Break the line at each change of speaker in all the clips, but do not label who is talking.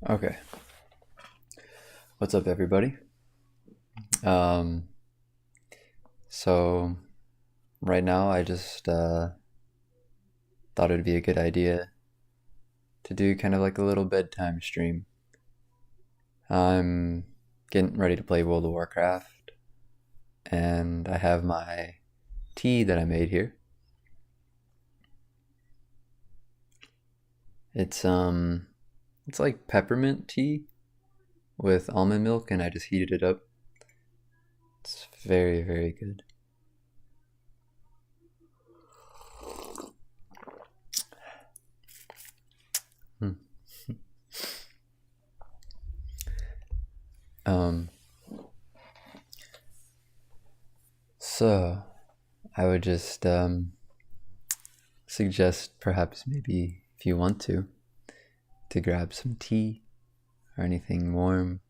Okay, what's up, everybody? Um, so right now I just thought it'd be a good idea to do kind of like a little bedtime stream. I'm getting ready to play World of Warcraft, and I have my tea that I made here. It's like peppermint tea with almond milk, and I just heated it up. It's very, very good. Hmm. Um, so I would just suggest perhaps maybe if you want to grab some tea or anything warm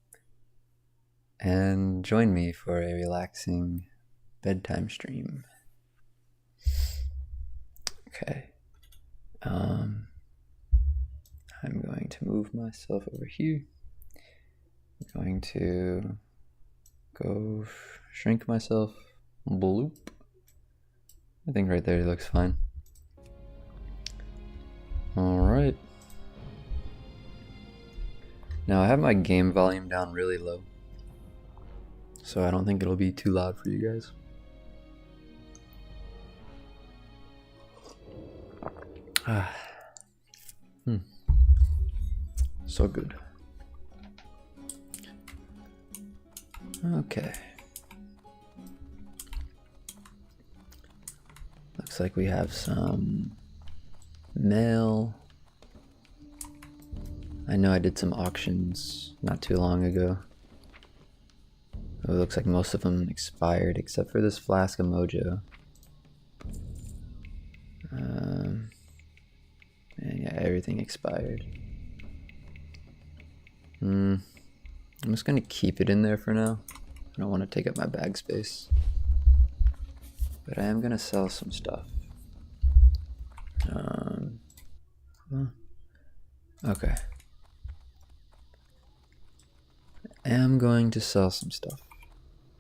and join me for a relaxing bedtime stream. Okay. I'm going to move myself over here. I'm going to go shrink myself. Bloop. I think right there looks fine. Alright. Now I have my game volume down really low, so I don't think it'll be too loud for you guys. So good. Okay. Looks like we have some mail. I know I did some auctions not too long ago. It looks like most of them expired except for this flask of mojo. And yeah, everything expired. I'm just gonna keep it in there for now. I don't want to take up my bag space. But I am gonna sell some stuff. Okay. I am going to sell some stuff.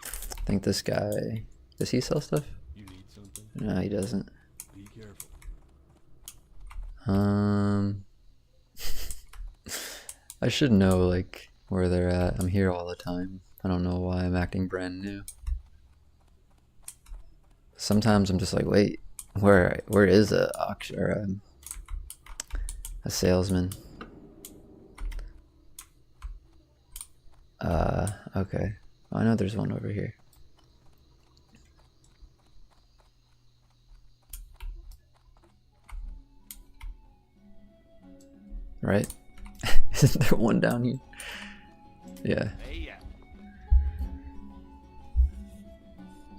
I think this guy... Does he sell stuff?
You need something?
No, he doesn't.
Be careful.
I should know, like, where they're at. I'm here all the time. I don't know why I'm acting brand new. Sometimes I'm just like, wait, where is a auction or a salesman? Okay. I know there's one over here. Right? Isn't there one down here? Yeah.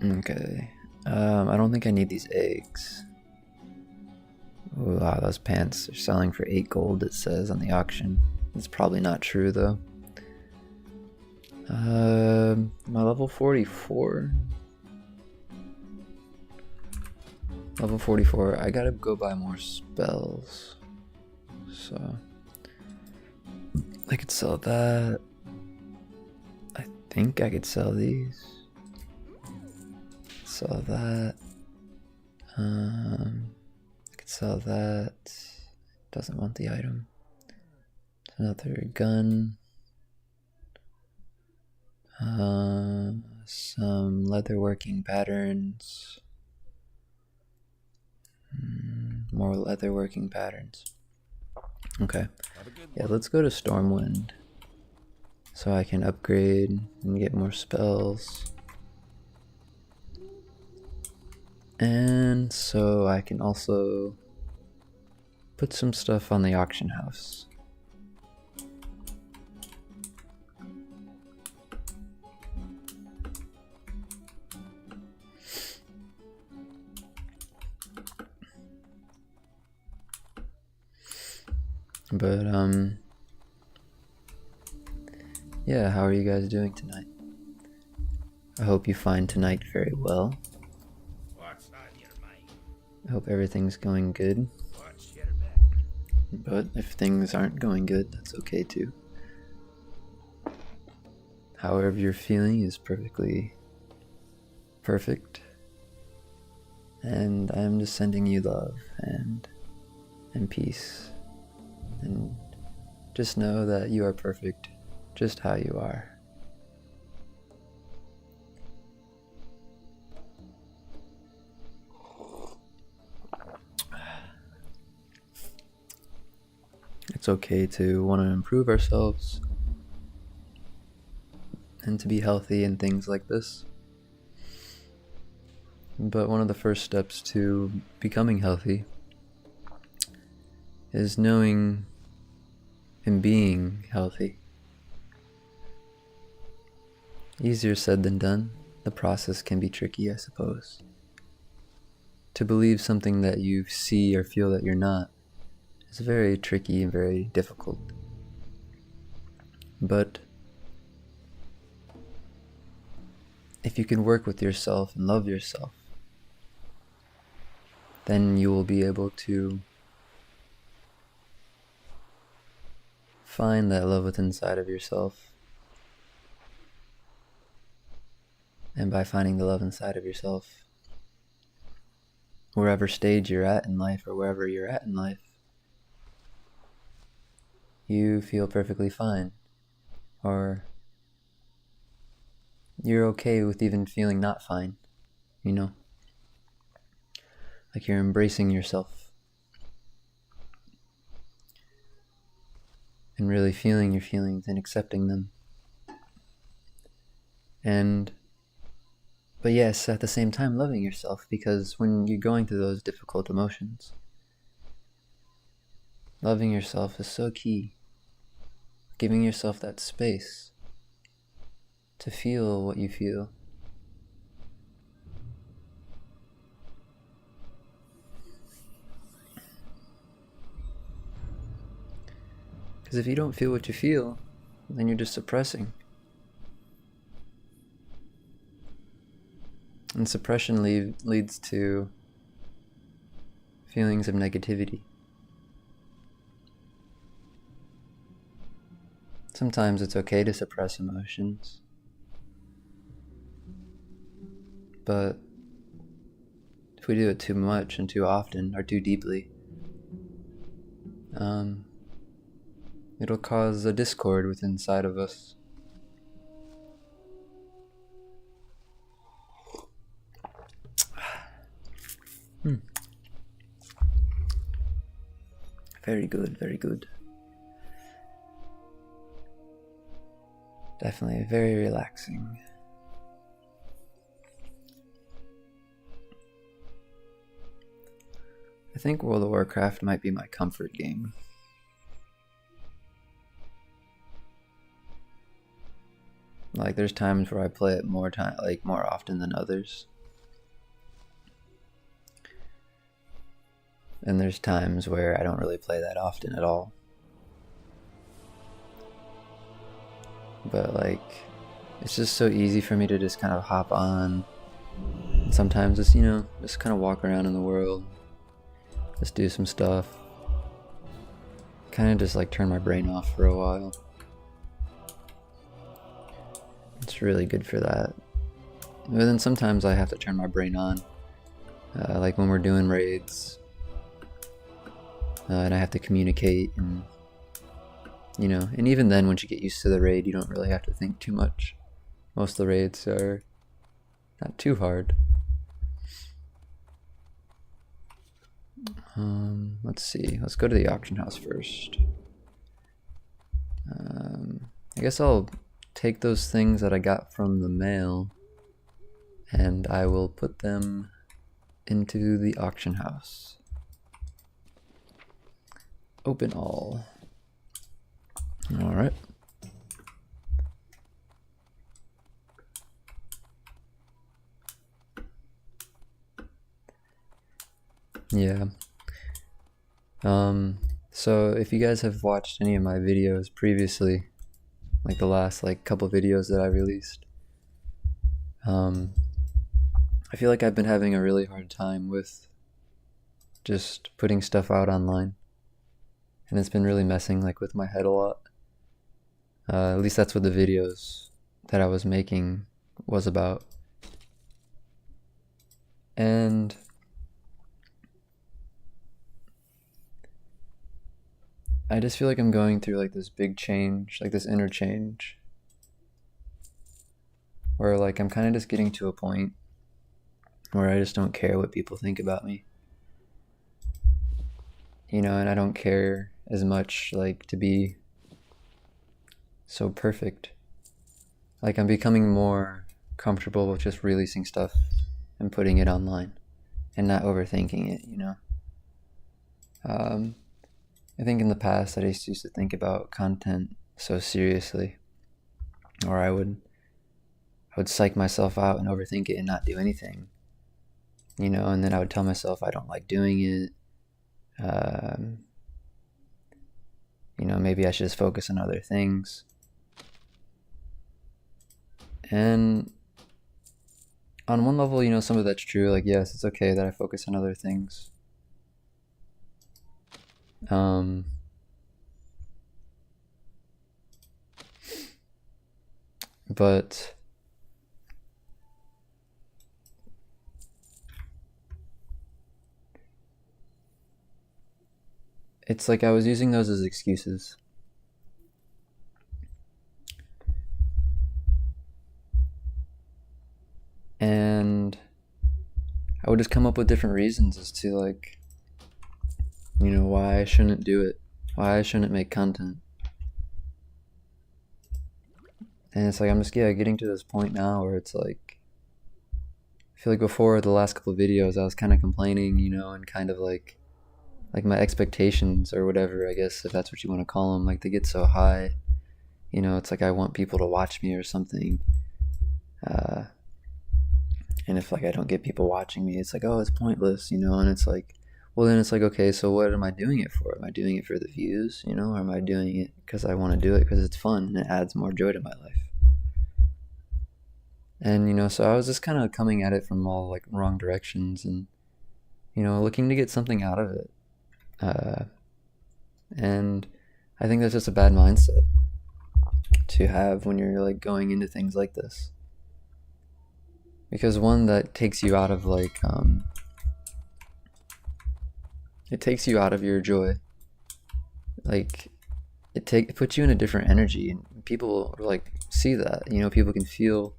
Okay. I don't think I need these eggs. Ooh, wow, those pants are selling for 8 gold, it says on the auction. It's probably not true though. My level 44. Level 44. I gotta go buy more spells. So I could sell that. I think I could sell these. Sell that. I could sell that. Doesn't want the item. Another gun. Some leatherworking patterns. More leatherworking patterns. Okay. Yeah, let's go to Stormwind. So I can upgrade and get more spells. And so I can also put some stuff on the auction house. But yeah, how are you guys doing tonight? I hope you find tonight very well.
What's on your mind?
I hope everything's going good.
What's your back?
But if things aren't going good, that's okay too. however you're feeling is perfectly perfect. And I'm just sending you love and peace. And just know that you are perfect just how you are. It's okay to want to improve ourselves and to be healthy and things like this. But one of the first steps to becoming healthy is knowing and being healthy. Easier said than done. The process can be tricky, I suppose. To believe something that you see or feel that you're not is very tricky and very difficult. But if you can work with yourself and love yourself, then you will be able to find that love within inside of yourself. And by finding the love inside of yourself, wherever stage you're at in life or wherever you're at in life, you feel perfectly fine. Or you're okay with even feeling not fine, you know? Like you're embracing yourself and really feeling your feelings and accepting them. But yes, at the same time loving yourself, because when you're going through those difficult emotions, loving yourself is so key. Giving yourself that space to feel what you feel. Because if you don't feel what you feel, then you're just suppressing. And suppression leads to feelings of negativity. Sometimes it's okay to suppress emotions, but if we do it too much and too often or too deeply, it'll cause a discord within inside of us. Very good, very good. Definitely very relaxing. I think World of Warcraft might be my comfort game. Like there's times where I play it more often than others. And there's times where I don't really play that often at all. But like, it's just so easy for me to just kind of hop on. And sometimes just, just kind of walk around in the world. Just do some stuff. Kind of just like turn my brain off for a while. It's really good for that. But then sometimes I have to turn my brain on. Like when we're doing raids. And I have to communicate and and even then once you get used to the raid you don't really have to think too much. Most of the raids are not too hard. Let's see, let's go to the auction house first. I guess I'll take those things that I got from the mail and I will put them into the auction house. Open all. Alright. Yeah. So if you guys have watched any of my videos previously, like the last couple videos that I released, I feel like I've been having a really hard time with just putting stuff out online. And it's been really messing with my head a lot. At least that's what the videos that I was making was about. And I just feel like I'm going through like this big change, like this inner change, where like I'm kind of just getting to a point where I just don't care what people think about me. You know, and I don't care as much like to be so perfect. Like I'm becoming more comfortable with just releasing stuff and putting it online and not overthinking it, you know. I think in the past I just used to think about content so seriously, or I would psych myself out and overthink it and not do anything, you know, and then I would tell myself I don't like doing it. You know, maybe I should just focus on other things. And on one level, you know, some of that's true. Like, yes, it's okay that I focus on other things. But it's like I was using those as excuses. And I would just come up with different reasons as to, like, you know, why I shouldn't do it, why I shouldn't make content. And it's like I'm just getting to this point now where it's like, I feel like before the last couple of videos I was kind of complaining, you know, and kind of like my expectations or whatever, I guess, if that's what you want to call them, like they get so high, you know, it's like I want people to watch me or something. And if like I don't get people watching me, it's like, oh, it's pointless, you know. And it's like, well, then it's like, okay, so what am I doing it for? Am I doing it for the views, you know, or am I doing it because I want to do it because it's fun and it adds more joy to my life? And, you know, so I was just kind of coming at it from all like wrong directions and, you know, looking to get something out of it. And I think that's just a bad mindset to have when you're like going into things like this. Because one, that takes you out of like, it takes you out of your joy. Like, it puts you in a different energy, and people like see that, you know, people can feel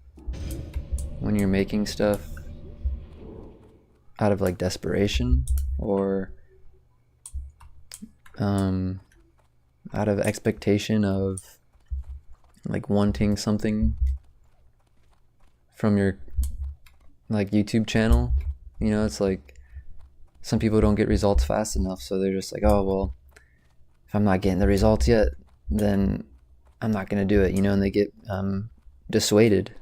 when you're making stuff out of like desperation or out of expectation of like wanting something from your like YouTube channel. You know, it's like some people don't get results fast enough, so they're just like, oh well, if I'm not getting the results yet, then I'm not gonna do it, you know, and they get dissuaded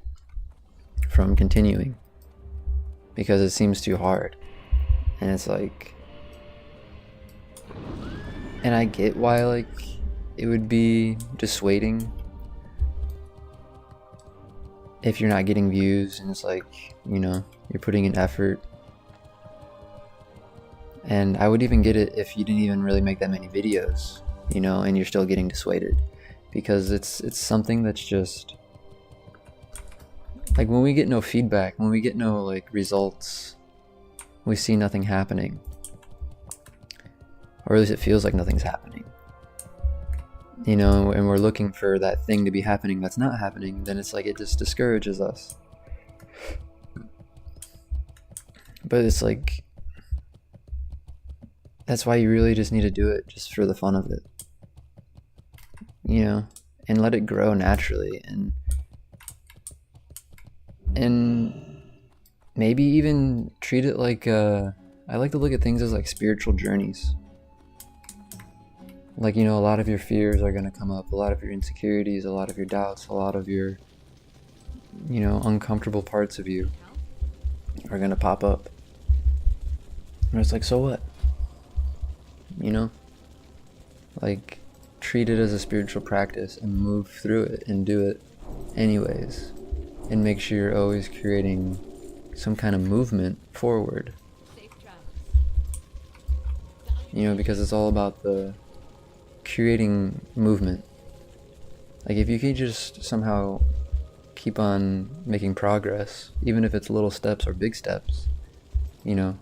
from continuing because it seems too hard. And it's like, and I get why like it would be dissuading if you're not getting views and it's like, you know, you're putting in effort. And I would even get it if you didn't even really make that many videos, you know, and you're still getting dissuaded, because it's something that's just like when we get no feedback, when we get no like results, we see nothing happening, or at least it feels like nothing's happening, you know, and we're looking for that thing to be happening that's not happening, then it's like it just discourages us. But it's like, that's why you really just need to do it just for the fun of it, you know, and let it grow naturally, and maybe even treat it like I like to look at things as like spiritual journeys. Like, you know, a lot of your fears are going to come up, a lot of your insecurities, a lot of your doubts, a lot of your, you know, uncomfortable parts of you are going to pop up. And it's like, so what? You know, like treat it as a spiritual practice and move through it and do it anyways, and make sure you're always creating some kind of movement forward, you know, because it's all about the creating movement. Like if you could just somehow keep on making progress, even if it's little steps or big steps, you know,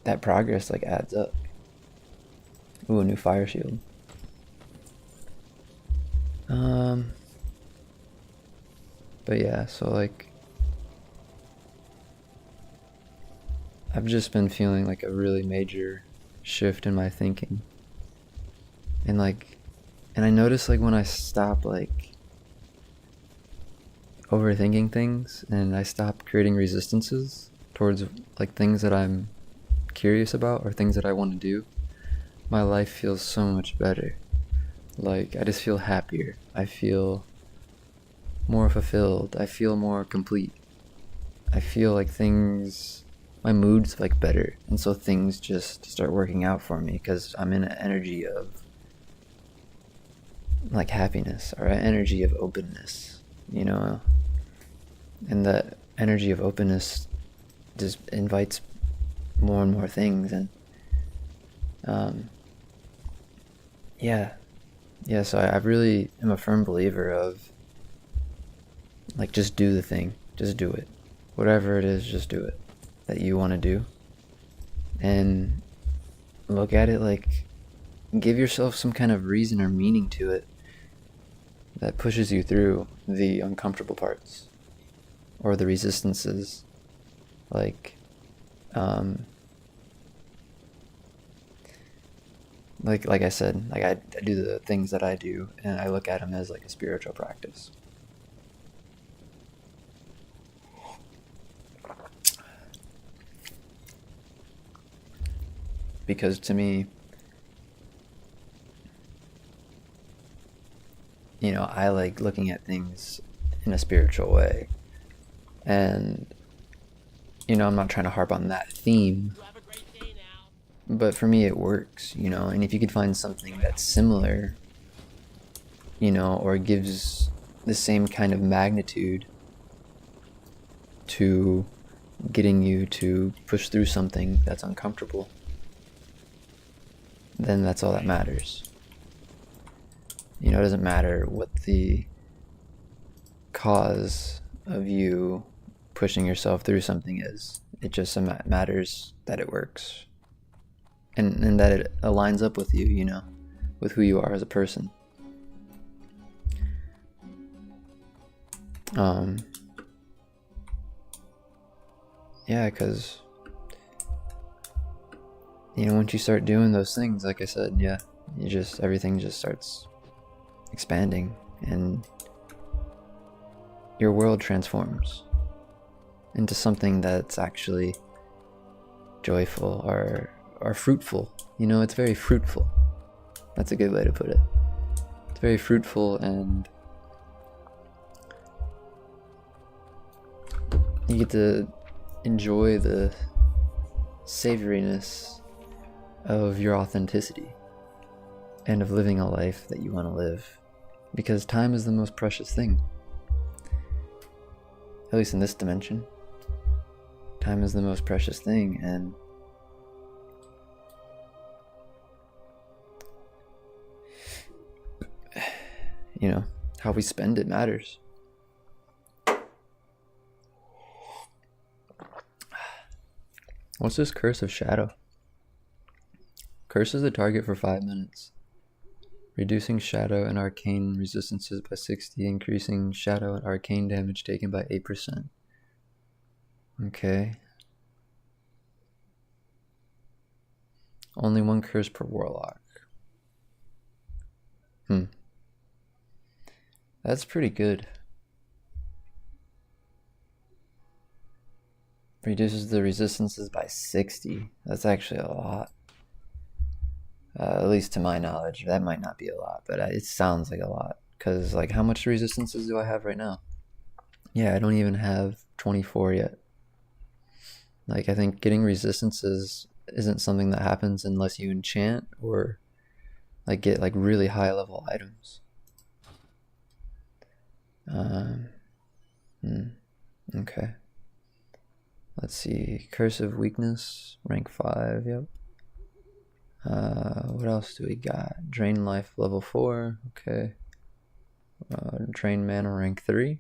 that progress like adds up. Ooh, a new fire shield. But yeah, so like I've just been feeling like a really major shift in my thinking. And I notice like when I stop like overthinking things and I stop creating resistances towards like things that I'm curious about or things that I want to do, my life feels so much better. Like I just feel happier. I feel more fulfilled. I feel more complete. I feel like my mood's like better, and so things just start working out for me because I'm in an energy of like happiness or an energy of openness, you know, and that energy of openness just invites more and more things. And so I really am a firm believer of like just do the thing, just do it, whatever it is, just do it that you want to do, and look at it like give yourself some kind of reason or meaning to it that pushes you through the uncomfortable parts or the resistances. Like like I said, like I do the things that I do and I look at them as like a spiritual practice. Because to me, you know, I like looking at things in a spiritual way. And, you know, I'm not trying to harp on that theme, but for me it works, you know. And if you could find something that's similar, you know, or gives the same kind of magnitude to getting you to push through something that's uncomfortable, then that's all that matters. You know, it doesn't matter what the cause of you pushing yourself through something is. It just matters that it works. And that it aligns up with you, you know, with who you are as a person. Yeah, because, you know, once you start doing those things, like I said, yeah, everything just starts expanding and your world transforms into something that's actually joyful or fruitful. You know, it's very fruitful. That's a good way to put it. It's very fruitful, and you get to enjoy the savoriness of your authenticity and of living a life that you want to live, because time is the most precious thing, at least in this dimension. Time is the most precious thing, and you know, how we spend it matters. What's this Curse of Shadow? Curses the target for 5 minutes, reducing shadow and arcane resistances by 60, increasing shadow and arcane damage taken by 8%. Okay. Only one curse per warlock. That's pretty good. Reduces the resistances by 60. That's actually a lot. At least to my knowledge. That might not be a lot, but it sounds like a lot. Because, like, how much resistances do I have right now? Yeah, I don't even have 24 yet. Like, I think getting resistances isn't something that happens unless you enchant or, like, get, like, really high level items. Okay. Let's see. Curse of Weakness, rank 5, yep. What else do we got? Drain Life, level 4, okay. Drain mana rank 3.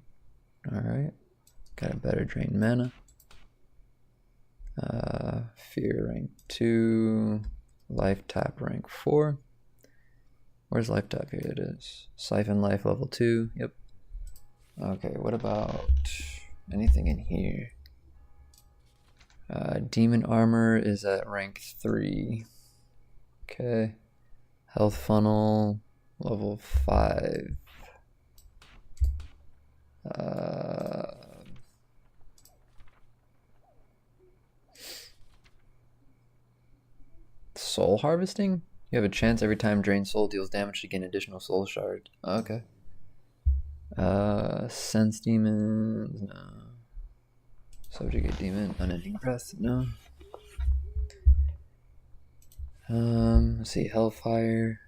Alright. Got a better drain mana. Fear rank 2. Life tap rank 4. Where's life tap? Here it is. Siphon life level 2. Yep. Okay, what about anything in here? Demon armor is at rank 3. Okay. Health funnel level 5. Soul harvesting? You have a chance every time drain soul deals damage to gain additional soul shard. Okay. Sense demons, no. Subjugate demon, unending breath, no. Let's see, hellfire.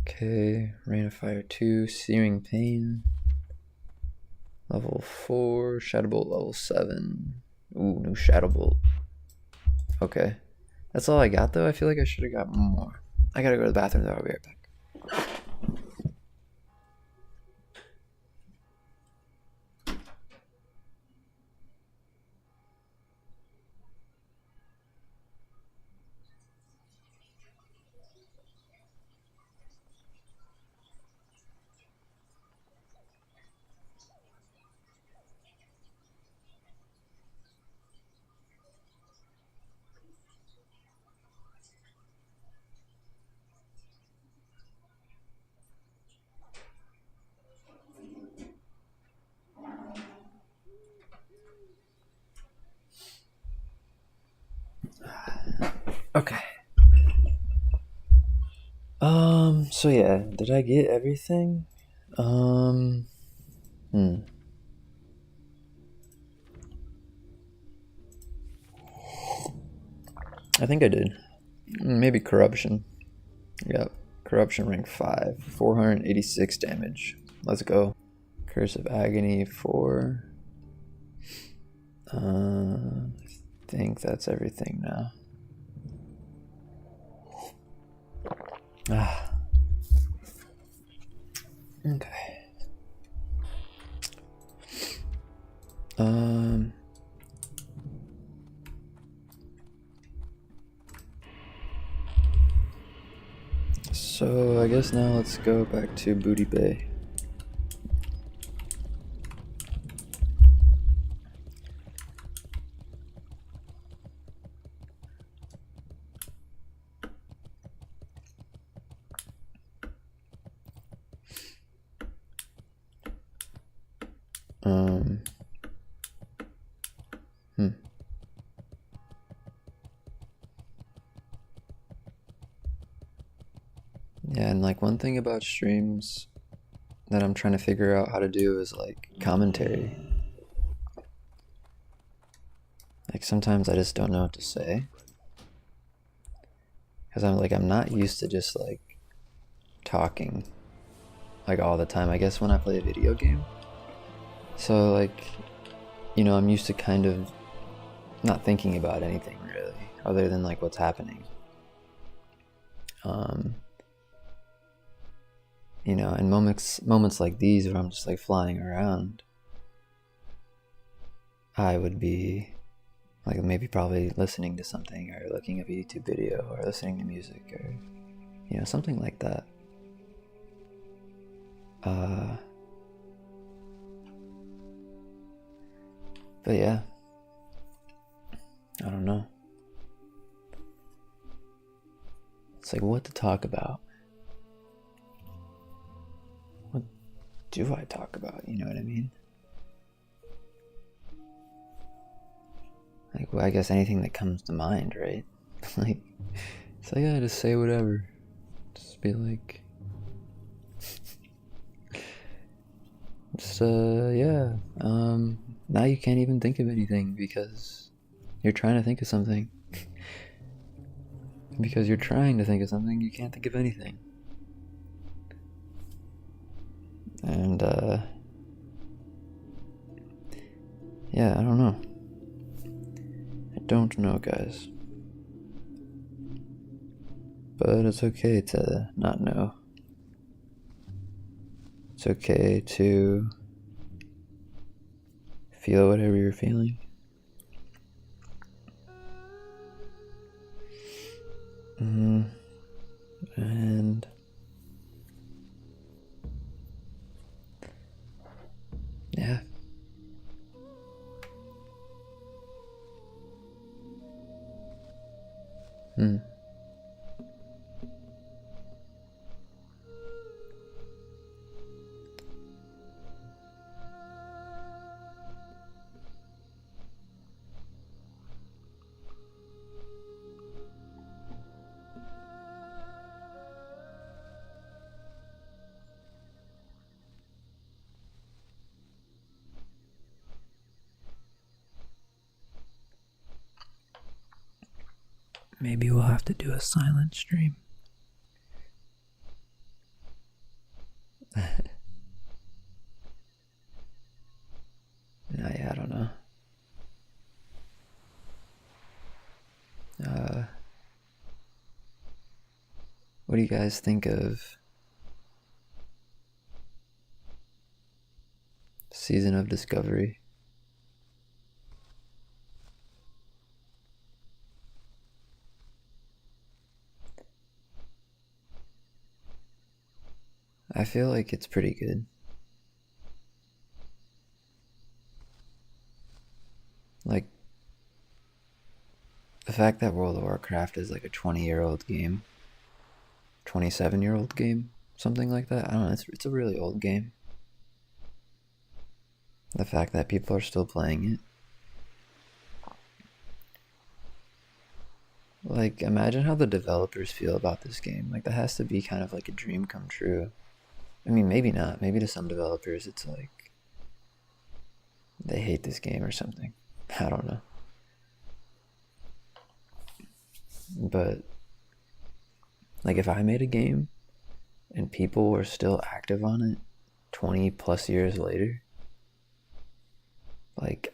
Okay, rain of fire 2, searing pain. Level 4, shadowbolt level 7. Ooh, new shadowbolt. Okay. That's all I got though. I feel like I should have got more. I gotta go to the bathroom though. I'll be right back. Okay. So yeah, did I get everything? I think I did. Maybe corruption. Yep. Corruption rank 5. 486 damage. Let's go. Curse of Agony 4. I think that's everything now. Okay. So I guess now let's go back to Booty Bay. Yeah, and like one thing about streams that I'm trying to figure out how to do is like commentary. Like sometimes I just don't know what to say. Cause I'm not used to just like talking like all the time. I guess when I play a video game. So like, you know, I'm used to kind of not thinking about anything really, other than like what's happening. You know, in moments like these where I'm just like flying around, I would be like maybe probably listening to something or looking at a YouTube video or listening to music or, you know, something like that. But yeah, I don't know. It's like what to talk about. What do I talk about? You know what I mean? Like, well, I guess anything that comes to mind, right? Like, it's like, yeah, just say whatever. Just be like, yeah. Now you can't even think of anything because you're trying to think of something. Because you're trying to think of something, you can't think of anything. And, yeah, I don't know. I don't know, guys. But it's okay to not know. It's okay to feel whatever you're feeling. And yeah. Maybe we'll have to do a silent stream. Yeah, I don't know. What do you guys think of Season of Discovery? I feel like it's pretty good. Like, the fact that World of Warcraft is like a 20-year-old game, 27-year-old game, something like that. I don't know, it's a really old game. The fact that people are still playing it. Like, imagine how the developers feel about this game. Like, that has to be kind of like a dream come true. I mean, maybe not. Maybe to some developers it's like they hate this game or something. I don't know. But like, if I made a game and people were still active on it 20 plus years later, like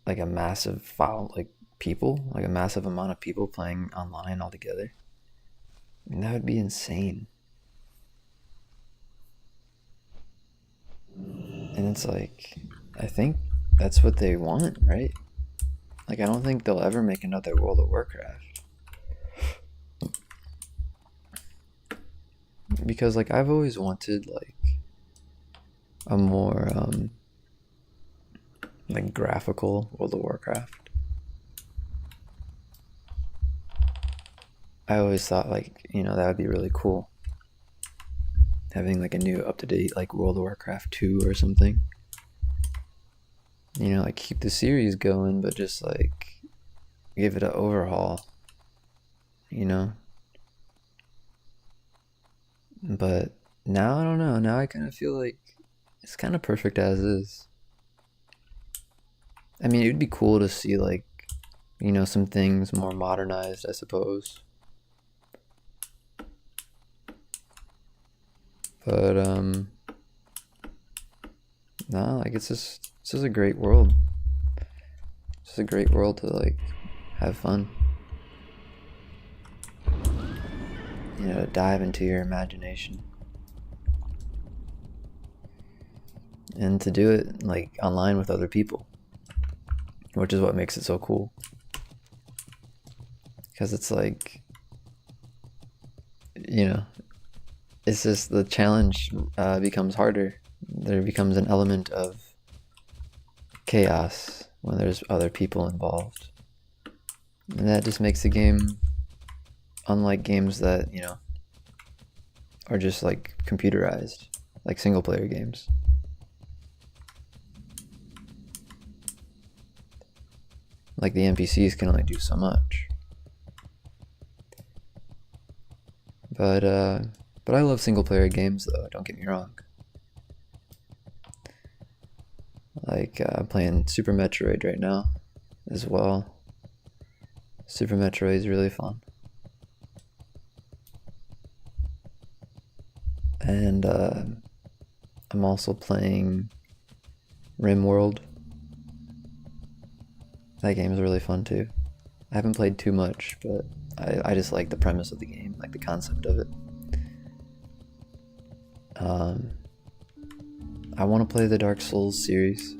a massive file, like a massive amount of people playing online all together, I mean, that would be insane. And it's like, I think that's what they want, right? Like, I don't think they'll ever make another World of Warcraft. Because, like, I've always wanted, like, a more, like, graphical World of Warcraft. I always thought, like, you know, that would be really cool. Having, like, a new up-to-date, like, World of Warcraft 2 or something. You know, like, keep the series going, but just, like, give it an overhaul. You know? But now, I don't know. Now I kind of feel like it's kind of perfect as is. I mean, it would be cool to see, like, you know, some things more modernized, I suppose. But, no, like, it's just a great world. It's just a great world to, like, have fun. You know, to dive into your imagination. And to do it, like, online with other people. Which is what makes it so cool. Because it's like, you know, it's just the challenge becomes harder. There becomes an element of chaos when there's other people involved. And that just makes the game unlike games that, you know, are just like computerized, like single player games. Like, the NPCs can only do so much. But I love single player games though, don't get me wrong. Like, I'm playing Super Metroid right now as well. Super Metroid is really fun. And I'm also playing RimWorld. That game is really fun too. I haven't played too much, but I just like the premise of the game, like the concept of it. I want to play the Dark Souls series.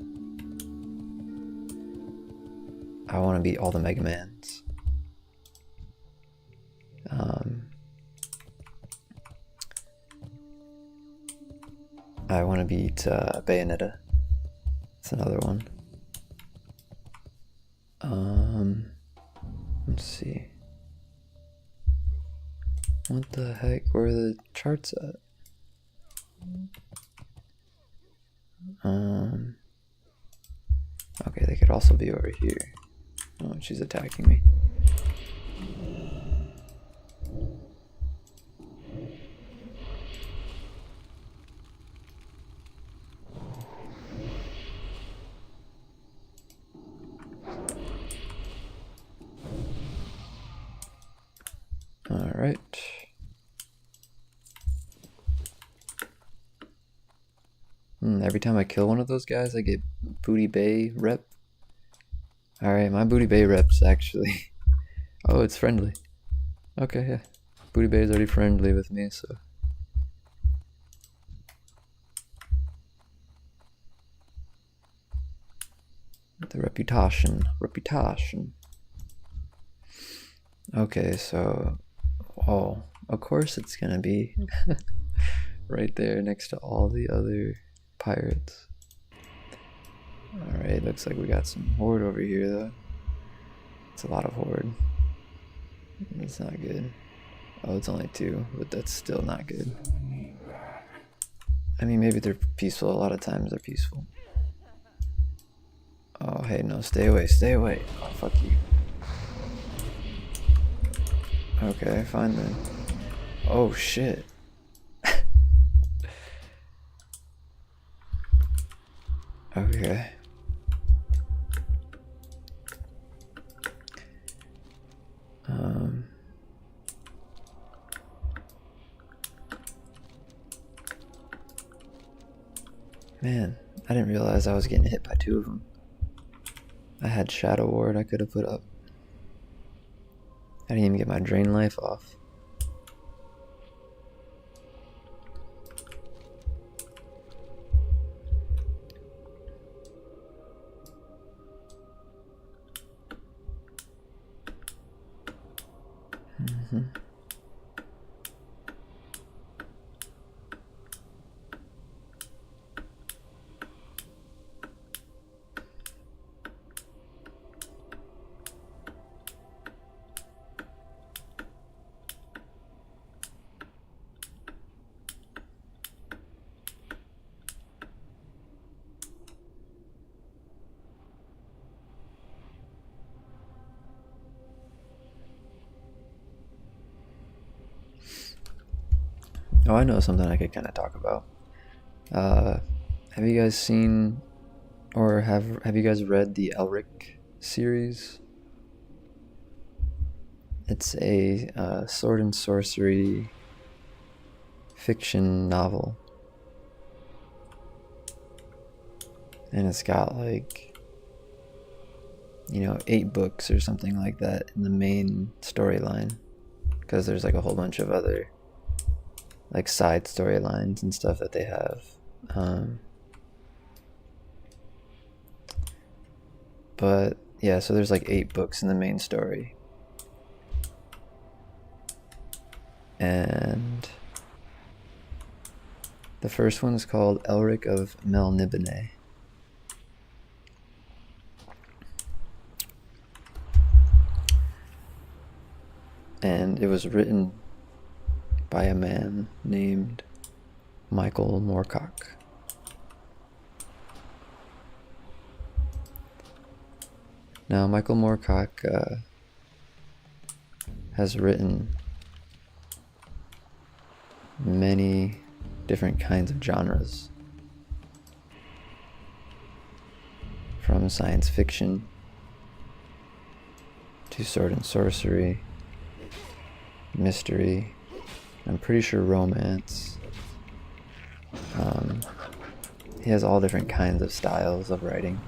I want to beat all the Mega Mans. I want to beat Bayonetta. That's another one. Let's see. What the heck? Where are the charts at? Okay, they could also be over here. Oh, she's attacking me. Alright. Every time I kill one of those guys, I get Booty Bay rep. Alright, my Booty Bay rep's actually... Oh, it's friendly. Okay, yeah. Booty Bay is already friendly with me, so... The reputation. Okay, so... Oh, of course it's gonna be right there next to all the other pirates. Alright, looks like we got some horde over here though. It's a lot of horde. That's not good. Oh, it's only 2, but that's still not good. I mean, maybe they're peaceful. A lot of times they're peaceful. Oh, hey, no, stay away, stay away. Oh, fuck you. Okay, fine then. Oh, shit. Okay. Man, I didn't realize I was getting hit by 2 of them. I had Shadow Ward I could have put up. I didn't even get my Drain Life off. Oh, I know something I could kind of talk about. Have you guys seen, or have you guys read the Elric series? It's a sword and sorcery fiction novel. And it's got like, 8 books or something like that in the main storyline. Because there's like a whole bunch of other like side storylines and stuff that they have. But yeah, so there's like 8 books in the main story. And the first one's called Elric of Melniboné. And it was written by a man named Michael Moorcock. Now, Michael Moorcock has written many different kinds of genres, from science fiction to sword and sorcery, mystery, I'm pretty sure romance. He has all different kinds of styles of writing.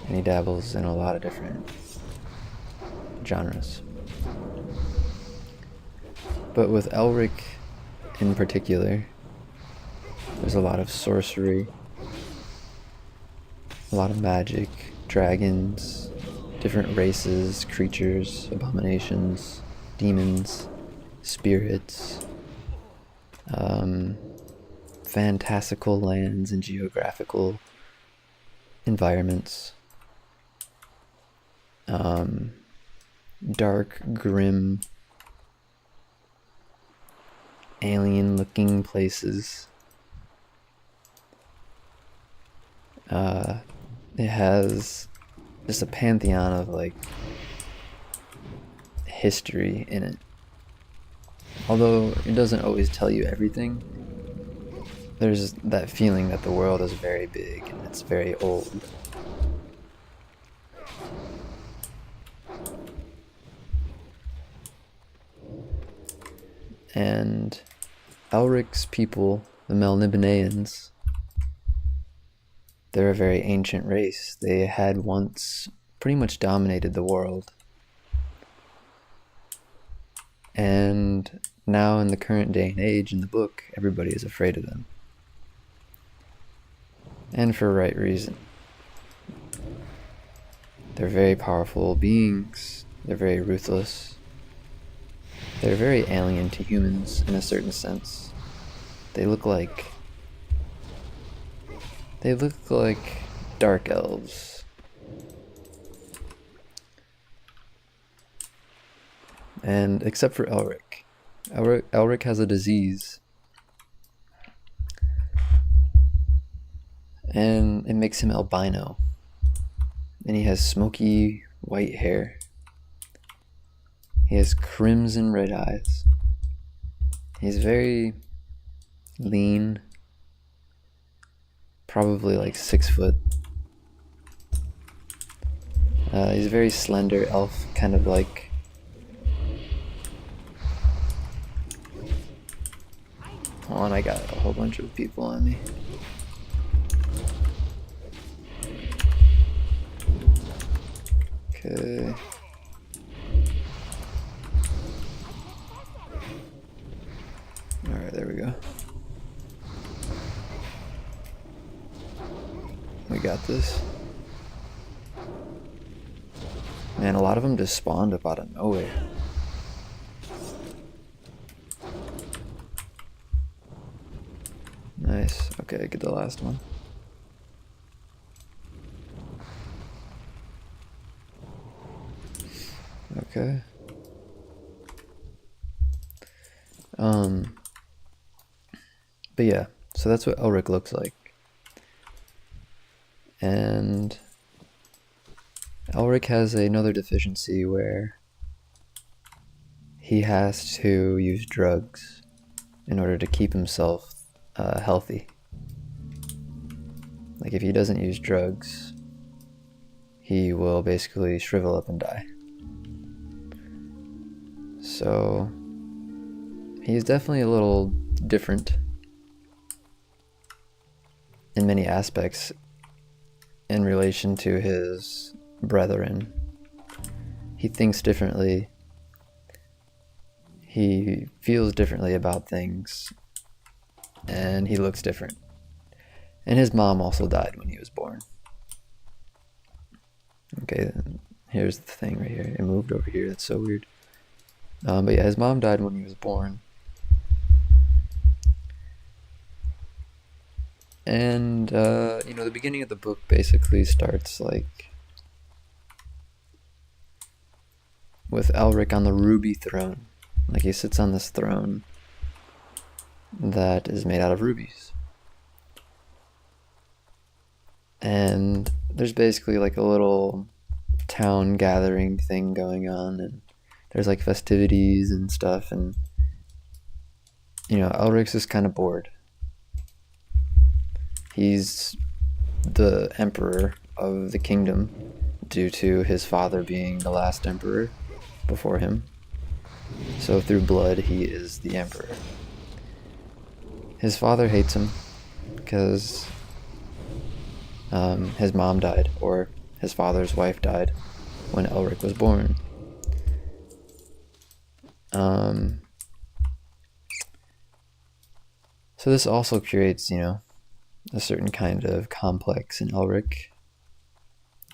And he dabbles in a lot of different genres. But with Elric in particular, There's a lot of sorcery, a lot of magic, dragons, different races, creatures, abominations, demons, spirits, fantastical lands and geographical environments, dark, grim, alien-looking places. It has just a pantheon of like history in it. Although it doesn't always tell you everything, there's that feeling that the world is very big and it's very old. And Elric's people, the Melnibonéans, they're a very ancient race. They had once pretty much dominated the world. And now in the current day and age in the book, everybody is afraid of them. And for right reason. They're very powerful beings. They're very ruthless. They're very alien to humans in a certain sense. They look like dark elves. And except for Elric. Elric has a disease. And it makes him albino. And he has smoky white hair. He has crimson red eyes. He's very lean. Probably like 6 foot. He's a very slender elf, kind of like... Hold on, I got a whole bunch of people on me. Okay. Alright, there we go. We got this. Man, a lot of them just spawned up out of nowhere. Nice. Okay, get the last one. Okay. But yeah, so that's what Elric looks like. And Elric has another deficiency where he has to use drugs in order to keep himself healthy. Like if he doesn't use drugs, he will basically shrivel up and die. So he's definitely a little different in many aspects in relation to his brethren. He thinks differently. He feels differently about things. And he looks different. And his mom also died when he was born. Okay, here's the thing right here. It moved over here. That's so weird. But yeah, his mom died when he was born. And, you know, the beginning of the book basically starts, like, with Elric on the ruby throne. Like, he sits on this throne that is made out of rubies. And there's basically, like, a little town gathering thing going on, and there's, like, festivities and stuff, and, you know, Elric's just kind of bored. He's the emperor of the kingdom due to his father being the last emperor before him. So through blood, he is the emperor. His father hates him because his mom died, or his father's wife died when Elric was born. So this also creates, you know, a certain kind of complex in Elric.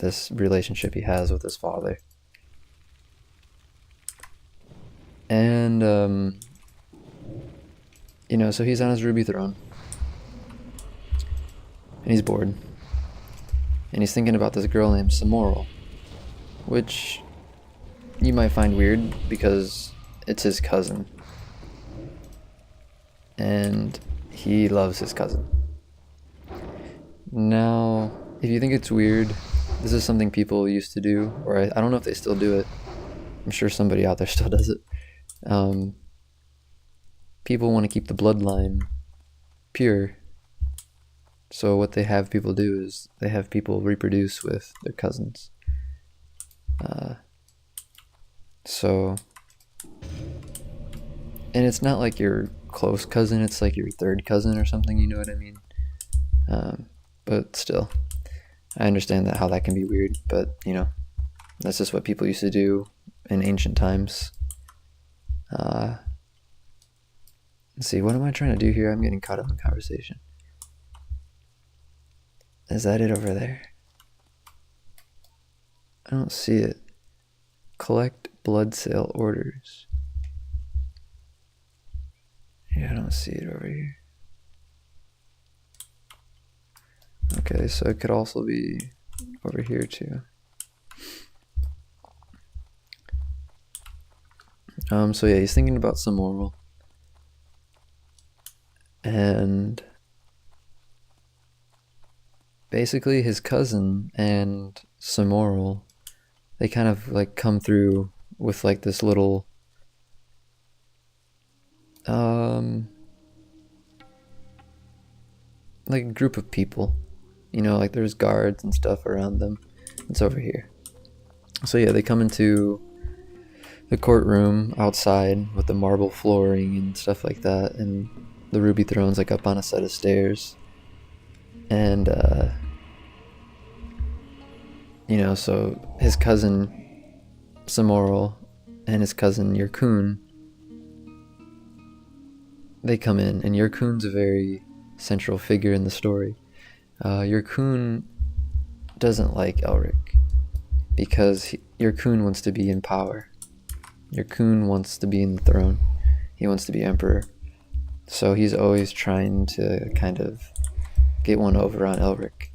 This relationship he has with his father. And, you know, so he's on his ruby throne. And he's bored. And he's thinking about this girl named Samoral, which you might find weird because it's his cousin. And he loves his cousin. Now, if you think it's weird, this is something people used to do, or I don't know if they still do it. I'm sure somebody out there still does it. People want to keep the bloodline pure. So what they have people do is they have people reproduce with their cousins. And it's not like your close cousin, it's like your third cousin or something, you know what I mean? But still, I understand how that can be weird, but, you know, that's just what people used to do in ancient times. Let's see, what am I trying to do here? I'm getting caught up in conversation. Is that it over there? I don't see it. Collect blood sale orders. Yeah, I don't see it over here. Okay, so it could also be over here too. So yeah, he's thinking about Samoral. And basically his cousin and Samoral, they kind of like come through with like this little like a group of people, you know, like there's guards and stuff around them. It's over here. So yeah, they come into the courtroom outside with the marble flooring and stuff like that, and the ruby throne's like up on a set of stairs. And you know, so his cousin Samoral and his cousin Yurkun, they come in, and Yurkun's a very central figure in the story. Yurkun doesn't like Elric because Yurkun wants to be in power. Yurkun wants to be in the throne. He wants to be emperor. So he's always trying to kind of get one over on Elric.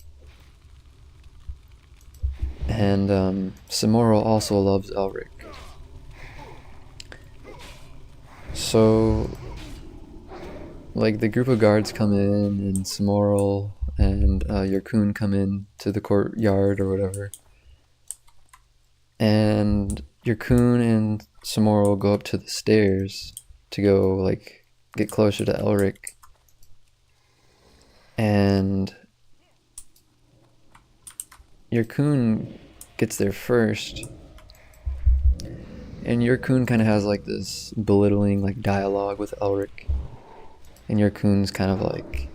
And Samoral also loves Elric. So like the group of guards come in, and Samoral and Yurkun come in to the courtyard or whatever. And Yurkun and Samoral go up to the stairs to go like get closer to Elric. And Yurkun gets there first. And Yurkun kind of has like this belittling like dialogue with Elric. And Yurkun's kind of like,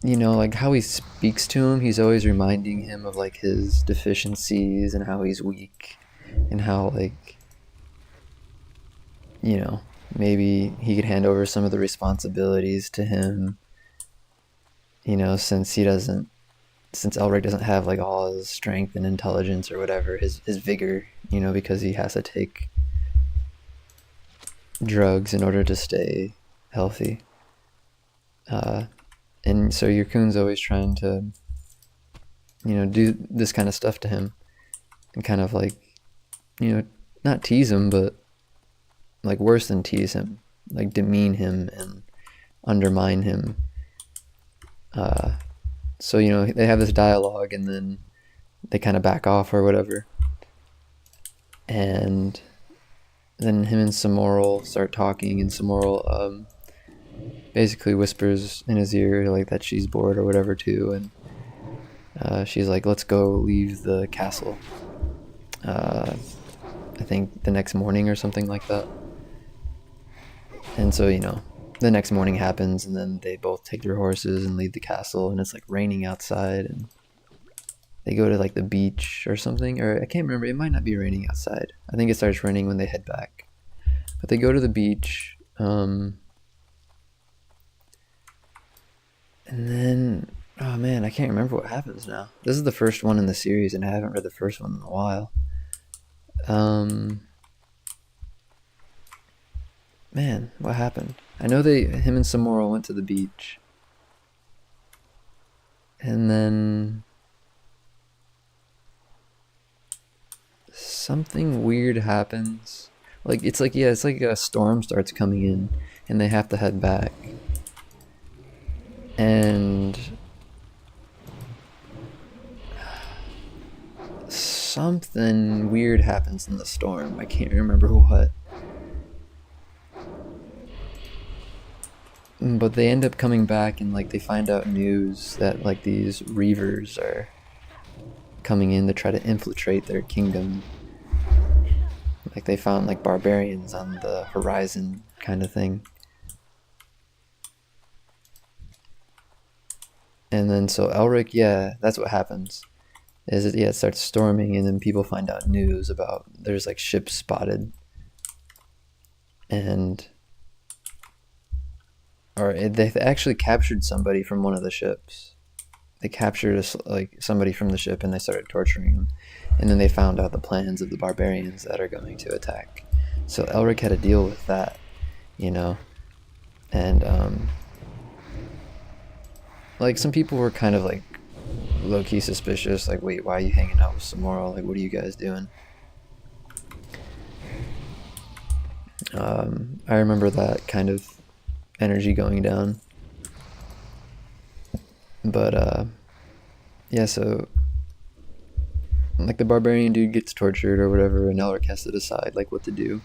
you know, like how he speaks to him, he's always reminding him of like his deficiencies and how he's weak and how like, you know, maybe he could hand over some of the responsibilities to him, you know, since Elric doesn't have like all his strength and intelligence or whatever, his vigor, you know, because he has to take drugs in order to stay healthy. And so Yurkun's always trying to, you know, do this kind of stuff to him and kind of like, you know, not tease him, but like worse than tease him, like demean him and undermine him. So, you know, they have this dialogue and then they kind of back off or whatever. And then him and Samoral start talking, and Samoral basically whispers in his ear like that she's bored or whatever too, and she's like, let's go leave the castle. I think the next morning or something like that. And so, you know, the next morning happens, and then they both take their horses and leave the castle, and it's like raining outside, and they go to like the beach or something, or I can't remember, it might not be raining outside. I think it starts raining when they head back. But they go to the beach, And then, oh man, I can't remember what happens now. This is the first one in the series, and I haven't read the first one in a while. Man, what happened? I know him and Samora went to the beach. And then something weird happens. Like, it's like a storm starts coming in, and they have to head back. And something weird happens in the storm. I can't remember what. But they end up coming back, and like they find out news that like these Reavers are coming in to try to infiltrate their kingdom. Like they found like barbarians on the horizon kind of thing. And then so Elric, yeah, that's what happens. It starts storming, and then people find out news about there's like ships spotted. And they actually captured somebody from one of the ships. They captured somebody from the ship, and they started torturing him. And then they found out the plans of the barbarians that are going to attack. So Elric had to deal with that, you know. And like some people were kind of like low-key suspicious, like, wait, why are you hanging out with Samora? Like, what are you guys doing? I remember that kind of energy going down. But yeah, so like the barbarian dude gets tortured or whatever, and Elric has to decide like what to do.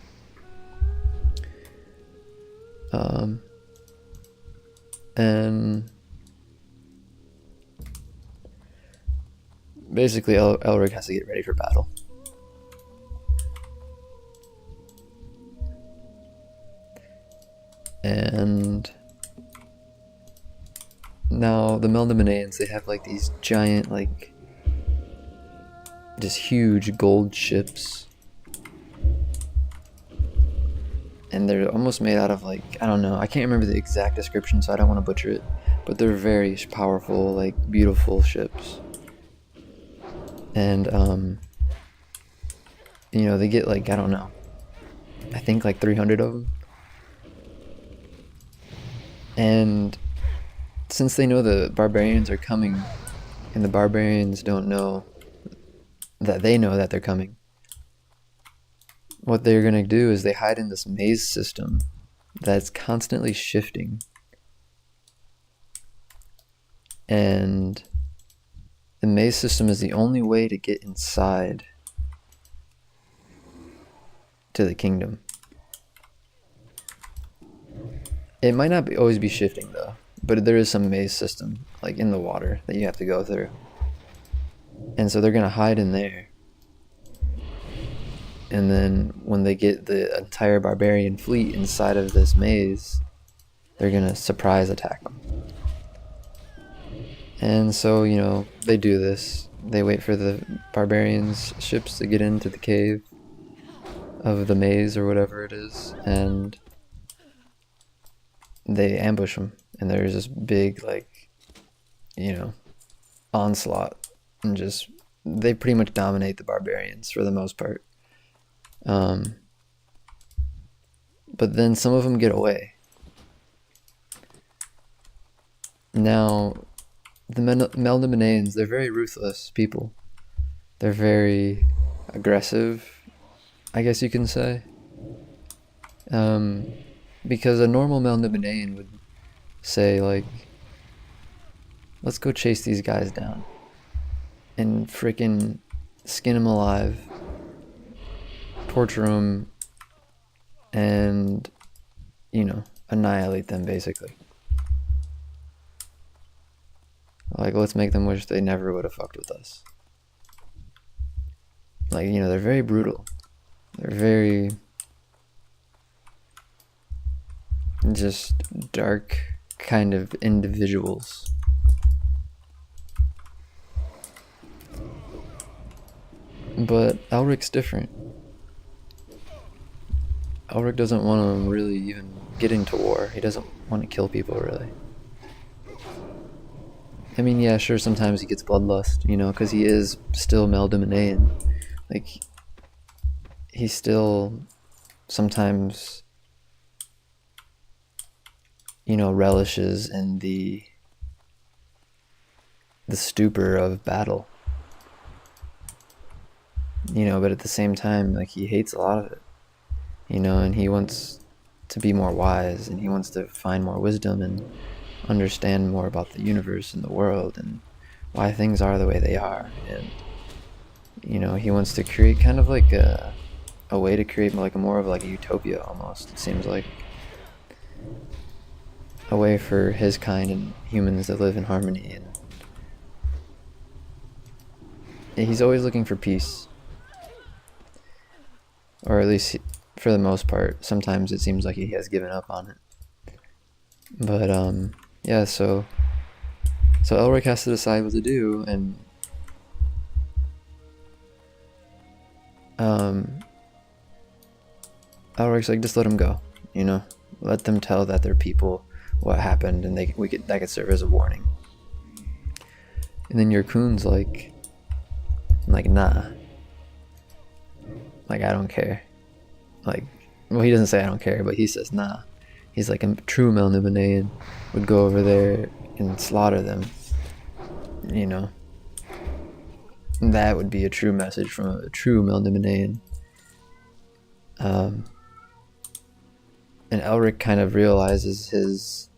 And basically Elric has to get ready for battle. And now the Melnibonéans, they have like these giant, like just huge gold ships, and they're almost made out of like, I don't know, I can't remember the exact description, so I don't want to butcher it, but they're very powerful, like beautiful ships. And you know, they get like, I don't know, I think like 300 of them. And since they know the barbarians are coming, and the barbarians don't know that they know that they're coming, what they're going to do is they hide in this maze system that's constantly shifting. And the maze system is the only way to get inside to the kingdom. It might not always be shifting though, but there is some maze system like in the water that you have to go through. And so they're going to hide in there. And then when they get the entire barbarian fleet inside of this maze, they're going to surprise attack them. And so, you know, they do this. They wait for the barbarians' ships to get into the cave of the maze or whatever it is, and they ambush them. And there's this big, like, you know, onslaught, and just they pretty much dominate the barbarians for the most part. But then some of them get away. Now, the Melnibonéans, they're very ruthless people. They're very aggressive, I guess you can say. Because a normal Melnibonéan would say, like, let's go chase these guys down and freaking skin them alive, torture them, and, you know, annihilate them, basically. Like, let's make them wish they never would have fucked with us. Like, you know, they're very brutal. They're very just dark kind of individuals. But Elric's different. Elric doesn't want to really even get into war. He doesn't want to kill people, really. I mean, yeah, sure, sometimes he gets bloodlust, you know, because he is still Meldominian. Like, he still sometimes, you know, relishes in the stupor of battle. You know, but at the same time, like, he hates a lot of it, you know, and he wants to be more wise, and he wants to find more wisdom and understand more about the universe and the world and why things are the way they are. And, you know, he wants to create kind of like a way to create like a more of like a utopia almost, it seems like. A way for his kind and humans to live in harmony. And he's always looking for peace. Or at least for the most part. Sometimes it seems like he has given up on it. But yeah, so Elric has to decide what to do, and Elric's like, just let them go, you know, let them tell that they're people what happened, and that could serve as a warning. And then Yurkun's like nah, like I don't care. Like, well, he doesn't say I don't care, but he says nah. He's like, a true Melnibonéan would go over there and slaughter them, you know. And that would be a true message from a true Melnibonéan. And Elric kind of realizes his,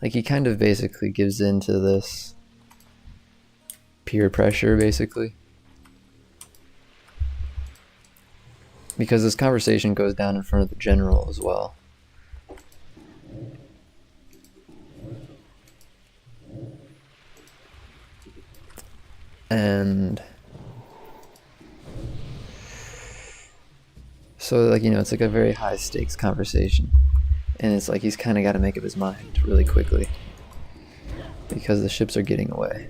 like, he kind of basically gives in to this peer pressure, basically. Because this conversation goes down in front of the general as well. And so, like, you know, it's like a very high stakes conversation. And it's like he's kind of got to make up his mind really quickly. Because the ships are getting away.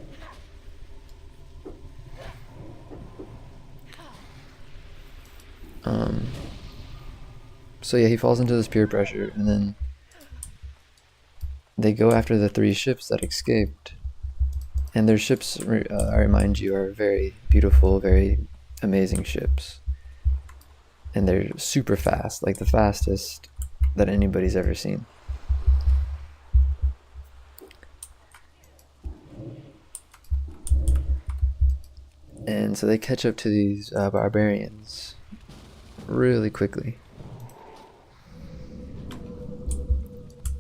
So yeah, he falls into this peer pressure, and then they go after the 3 ships that escaped. And their ships, I remind you, are very beautiful, very amazing ships. And they're super fast, like the fastest that anybody's ever seen. And so they catch up to these barbarians really quickly.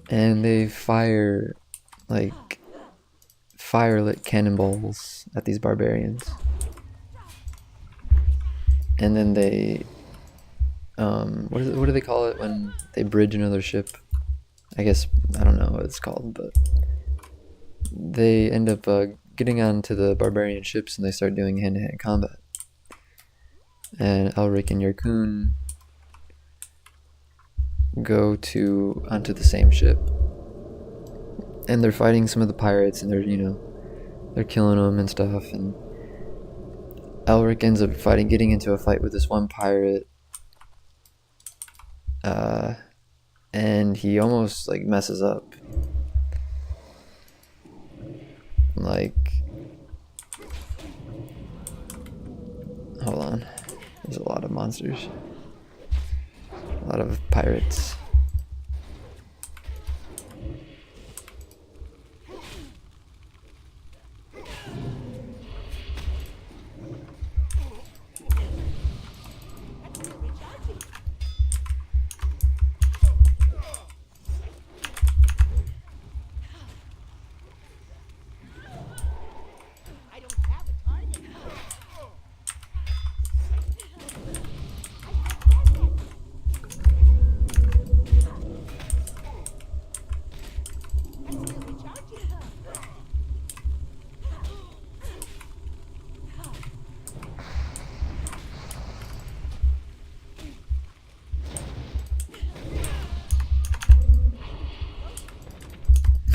And they fire, like, fire-lit cannonballs at these barbarians. And then they, what do they call it when they bridge another ship? I guess, I don't know what it's called, but they end up getting onto the barbarian ships, and they start doing hand-to-hand combat. And Elric and Yurkun go onto the same ship, and they're fighting some of the pirates, and they're killing them and stuff. And Elric ends up getting into a fight with this one pirate, and he almost like messes up. Like, hold on, there's a lot of monsters, a lot of pirates.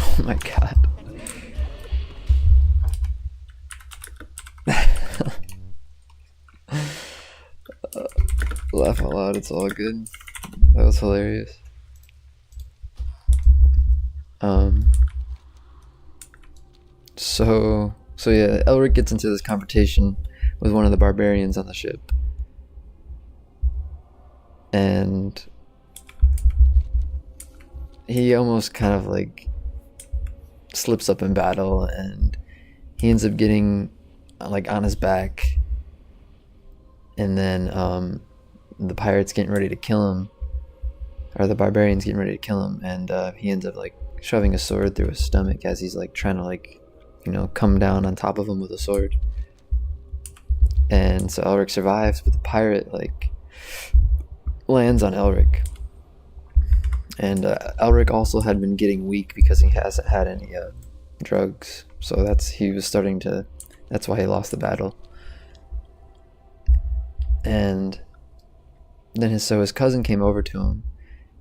Oh my god. Laugh out loud, it's all good. That was hilarious. So yeah, Elric gets into this confrontation with one of the barbarians on the ship, and he almost kind of like slips up in battle, and he ends up getting like on his back, and then the pirates getting ready to kill him, or the barbarians getting ready to kill him, and he ends up like shoving a sword through his stomach as he's like trying to like, you know, come down on top of him with a sword. And so Elric survives, but the pirate like lands on Elric. And Elric also had been getting weak because he hasn't had any drugs. So that's why he lost the battle. And then his cousin came over to him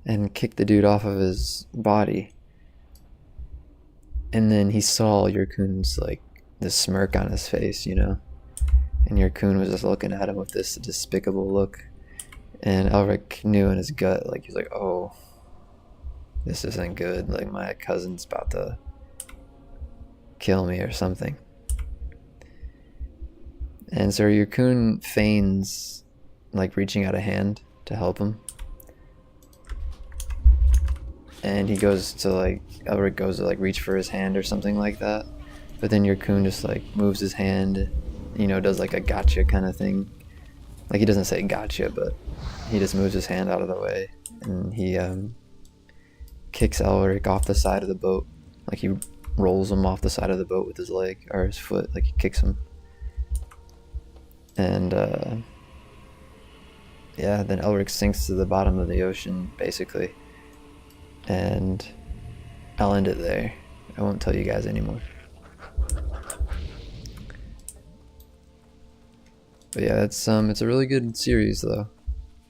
and kicked the dude off of his body. And then he saw Yurkun's like this smirk on his face, you know. And Yurkun was just looking at him with this despicable look. And Elric knew in his gut, like, he's like, oh, this isn't good. Like, my cousin's about to kill me or something. And so Yurkun feigns like reaching out a hand to help him. And Elric goes to like reach for his hand or something like that. But then Yurkun just like moves his hand, you know, does like a gotcha kind of thing. Like, he doesn't say gotcha, but he just moves his hand out of the way. And he kicks Elric off the side of the boat. Like, he rolls him off the side of the boat with his leg or his foot. Like, he kicks him. And yeah, then Elric sinks to the bottom of the ocean, basically. And I'll end it there. I won't tell you guys anymore. But yeah, it's a really good series though.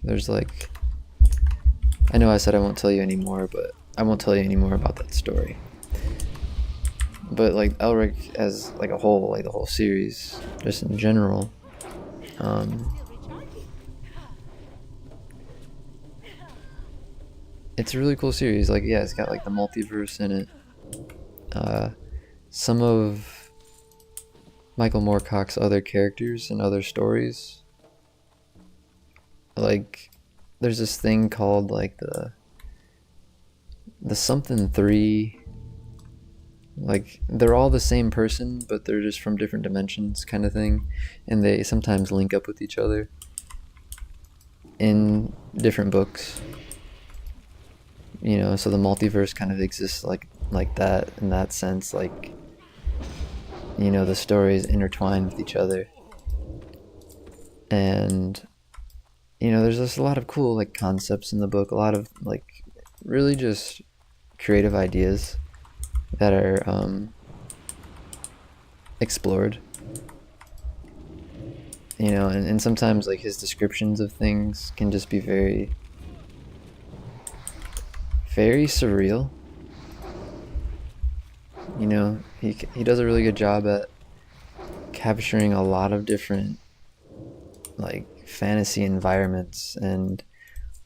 There's like, I know I said I won't tell you anymore, but I won't tell you anymore about that story. But like Elric as like a whole, like the whole series, just in general, it's a really cool series. Like, yeah, it's got like the multiverse in it. Some of Michael Moorcock's other characters and other stories, like, there's this thing called like the something 3. Like, they're all the same person, but they're just from different dimensions kind of thing, and they sometimes link up with each other in different books. You know, so the multiverse kind of exists like that, in that sense. Like, you know, the stories intertwine with each other. And, you know, there's just a lot of cool like concepts in the book, a lot of like really just creative ideas that are explored. You know, and sometimes like his descriptions of things can just be very, very surreal. You know, he does a really good job at capturing a lot of different like fantasy environments and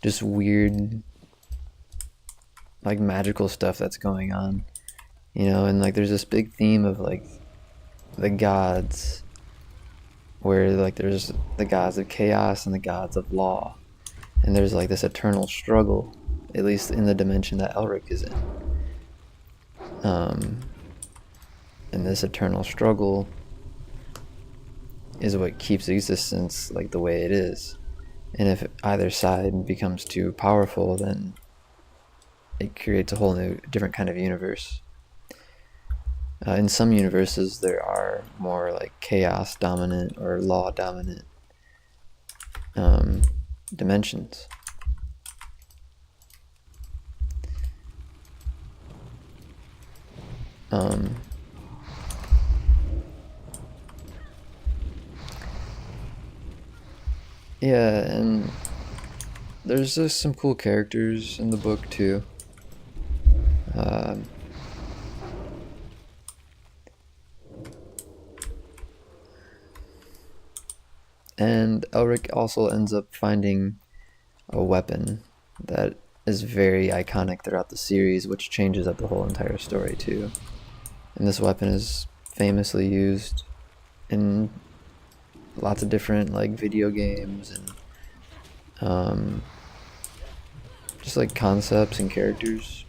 just weird like magical stuff that's going on. You know, and like there's this big theme of like the gods, where like there's the gods of chaos and the gods of law, and there's like this eternal struggle, at least in the dimension that Elric is in. And this eternal struggle is what keeps existence like the way it is. And if either side becomes too powerful, then it creates a whole new, different kind of universe. In some universes, there are more like chaos dominant or law dominant dimensions. Yeah, and there's just some cool characters in the book too. And Elric also ends up finding a weapon that is very iconic throughout the series, which changes up the whole entire story too. And this weapon is famously used in lots of different like video games and just like concepts and characters.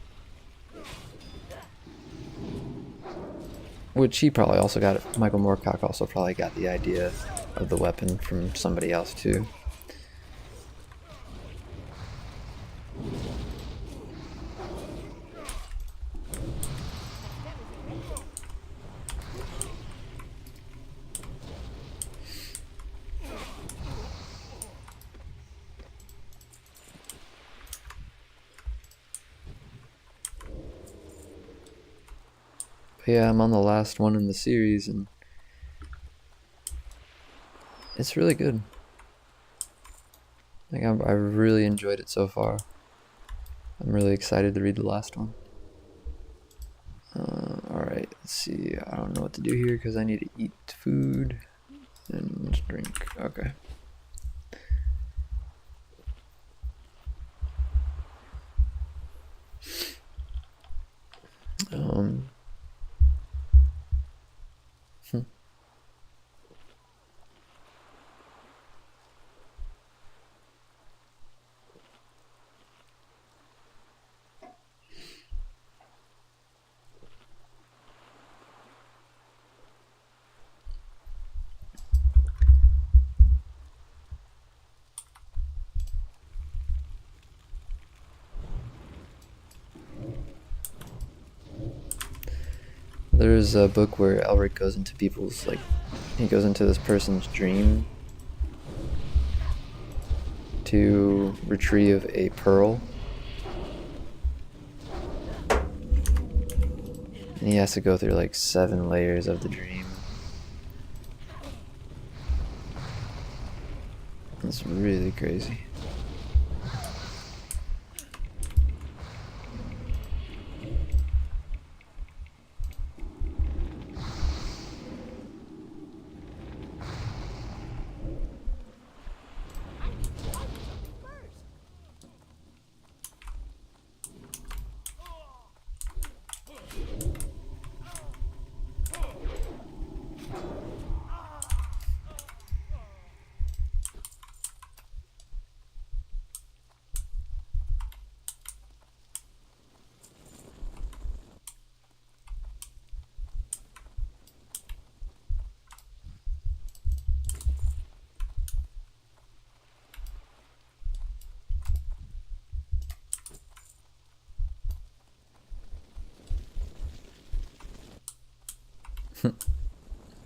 Which he probably also got, Michael Moorcock also probably got the idea of the weapon from somebody else too. But yeah, I'm on the last one in the series and it's really good. Like I really enjoyed it so far. I'm really excited to read the last one. Alright, let's see. I don't know what to do here because I need to eat food and drink. Okay. There's a book where Elric goes into people's, like, he goes into this person's dream to retrieve a pearl. And he has to go through like 7 layers of the dream. It's really crazy.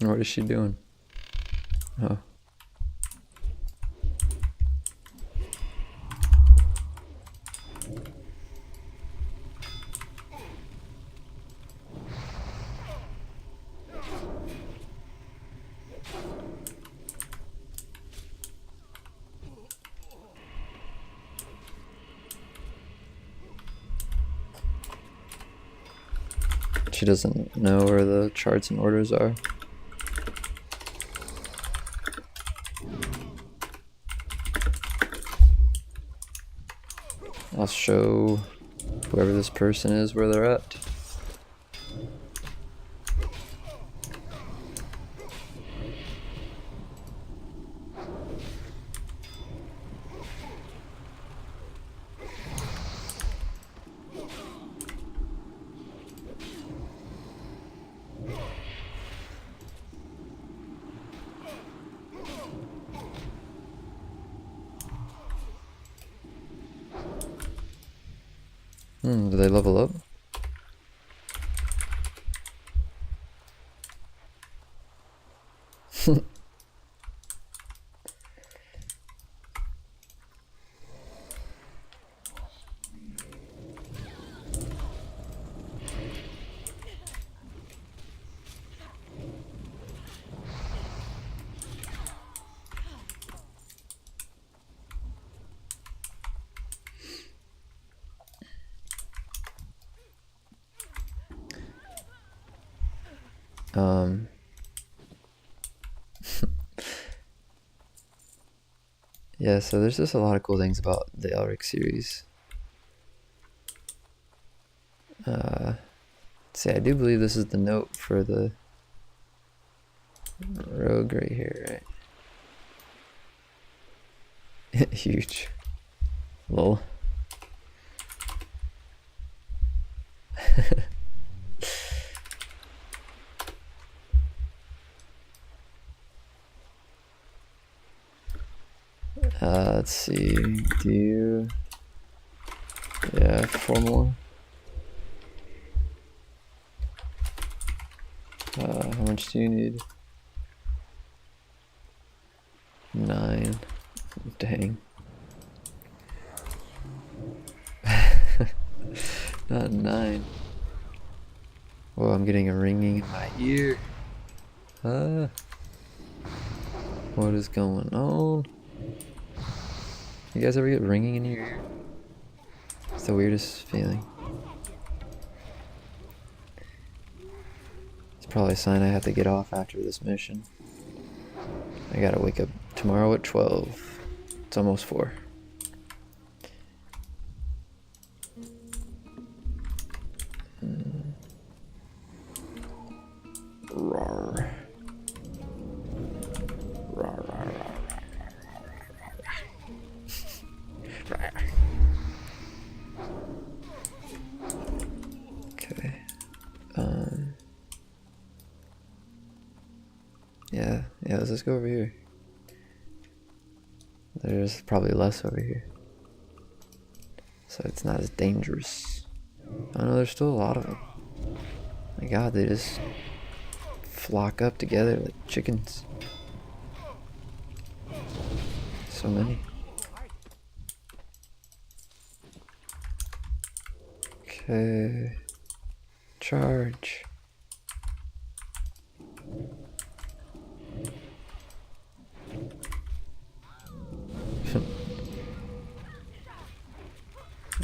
What is she doing? Oh. She doesn't know where the charts and orders are. I'll show whoever this person is where they're at. Do they level up? Yeah, so there's just a lot of cool things about the Elric series. See, I do believe this is the note for the Rogue right here, right? Huge. Lol. Let's see. Do you? Yeah, 4 more. How much do you need? 9. Dang. Not 9. Whoa, I'm getting a ringing in my ear. What is going on? You guys ever get ringing in your ear? It's the weirdest feeling. It's probably a sign I have to get off after this mission. I gotta wake up tomorrow at 12. It's almost 4. Rawr. Rawr, rawr, rawr. Okay. Yeah, let's just go over here. There's probably less over here, so it's not as dangerous. Oh no, there's still a lot of them. My god, they just flock up together like chickens. So many. Okay. Charge.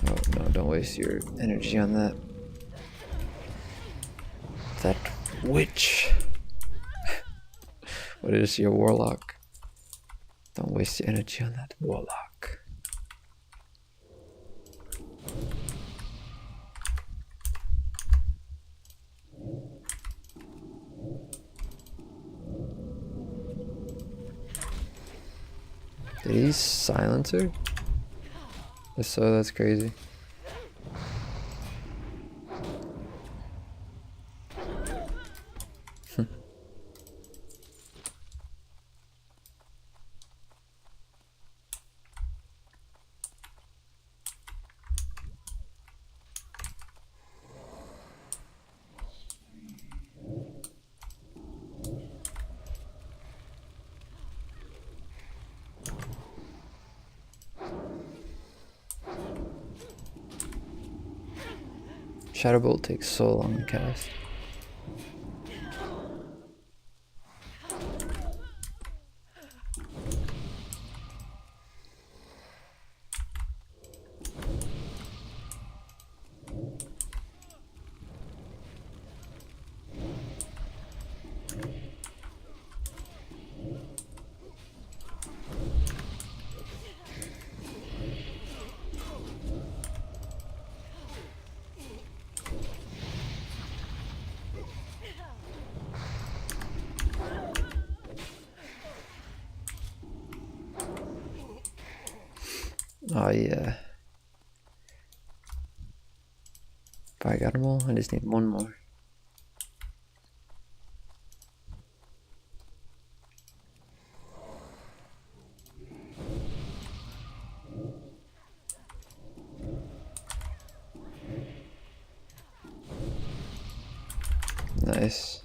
Oh no, don't waste your energy on that. That witch. What is your warlock? Don't waste your energy on that warlock. Did he silence her? If so, that's crazy. Shadowbolt takes so long to cast. Oh yeah. If I got them all, I just need one more. Nice.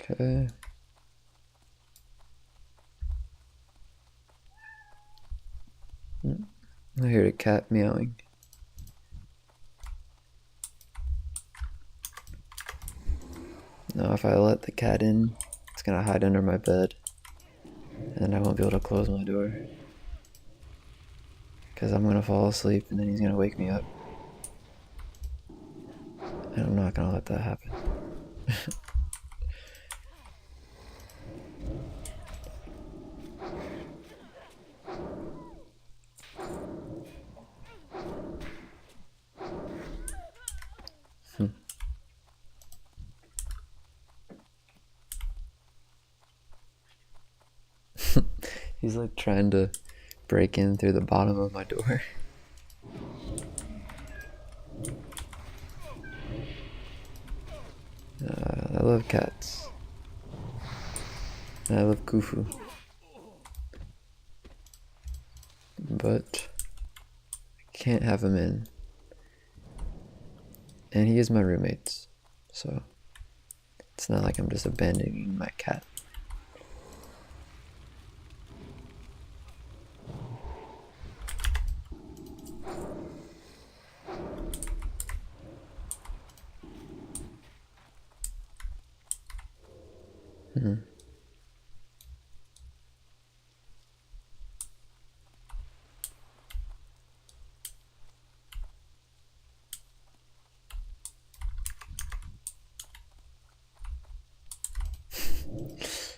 Okay. I hear a cat meowing. Now if I let the cat in, it's gonna hide under my bed. And I won't be able to close my door. Because I'm gonna fall asleep and then he's gonna wake me up. And I'm not gonna let that happen. He's like trying to break in through the bottom of my door. I love cats. I love Kufu. But I can't have him in. And he is my roommate, so it's not like I'm just abandoning my cat.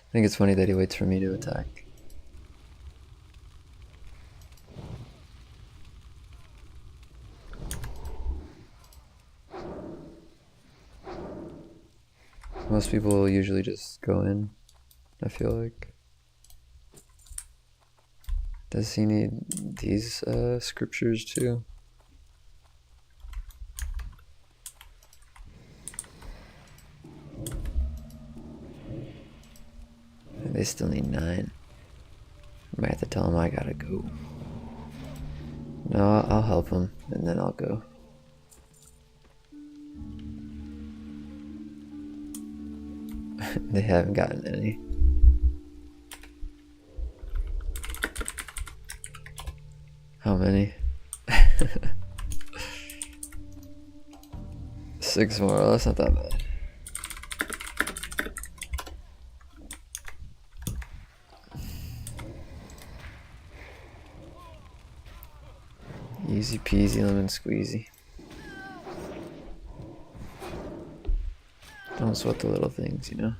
I think it's funny that he waits for me to attack. Most people usually just go in, I feel like. Does he need these scriptures too? They still need 9. I might have to tell him I gotta go. No, I'll help him and then I'll go. They haven't gotten any. How many? 6 more, that's not that bad. Easy peasy lemon squeezy. Don't sweat the little things, you know?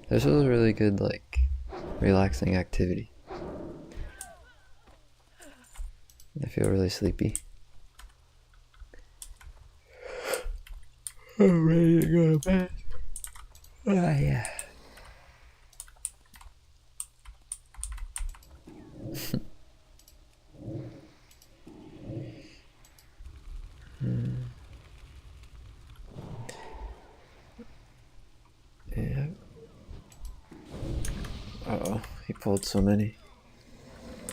This was a really good, like, relaxing activity. I feel really sleepy. I'm ready to go to bed. Ah, yeah. Yeah. Uh-oh, he pulled so many.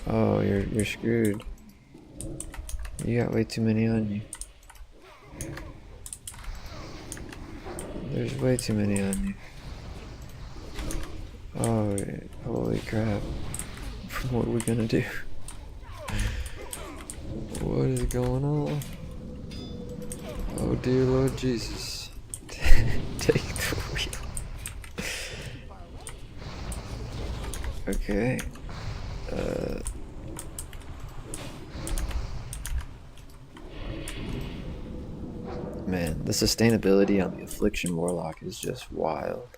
Oh, you're screwed. You got way too many on you. There's way too many on you. Oh, holy crap. What are we gonna do? What is going on? Oh dear Lord Jesus. Take the wheel. Okay. Man, the sustainability on the Affliction Warlock is just wild.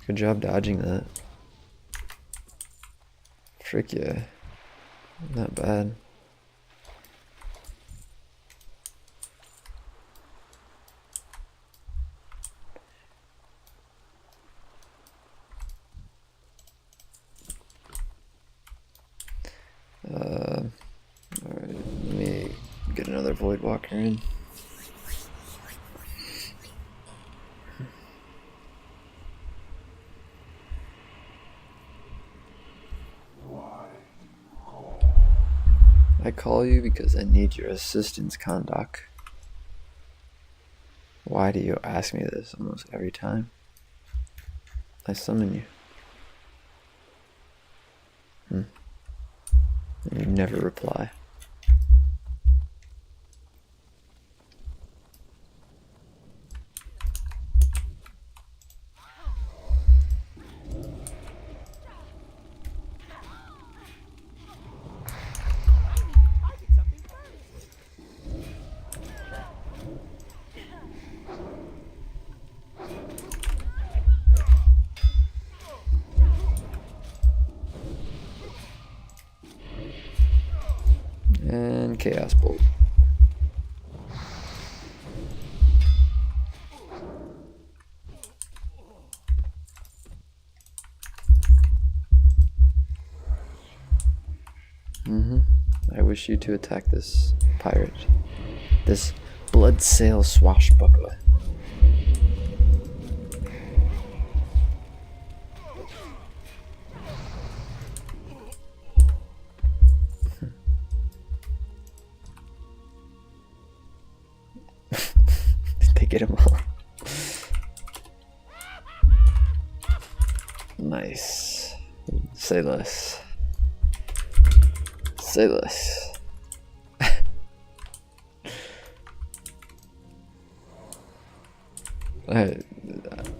Good job dodging that. Frick yeah. Not bad. Alright, let me get another Void Walker in. I call you because I need your assistance, Kondak. Why do you ask me this almost every time I summon you? And you never reply. Chaos Bolt. I wish you to attack this pirate. This blood sail swashbuckler. They get him all. Nice. Say less. Say less.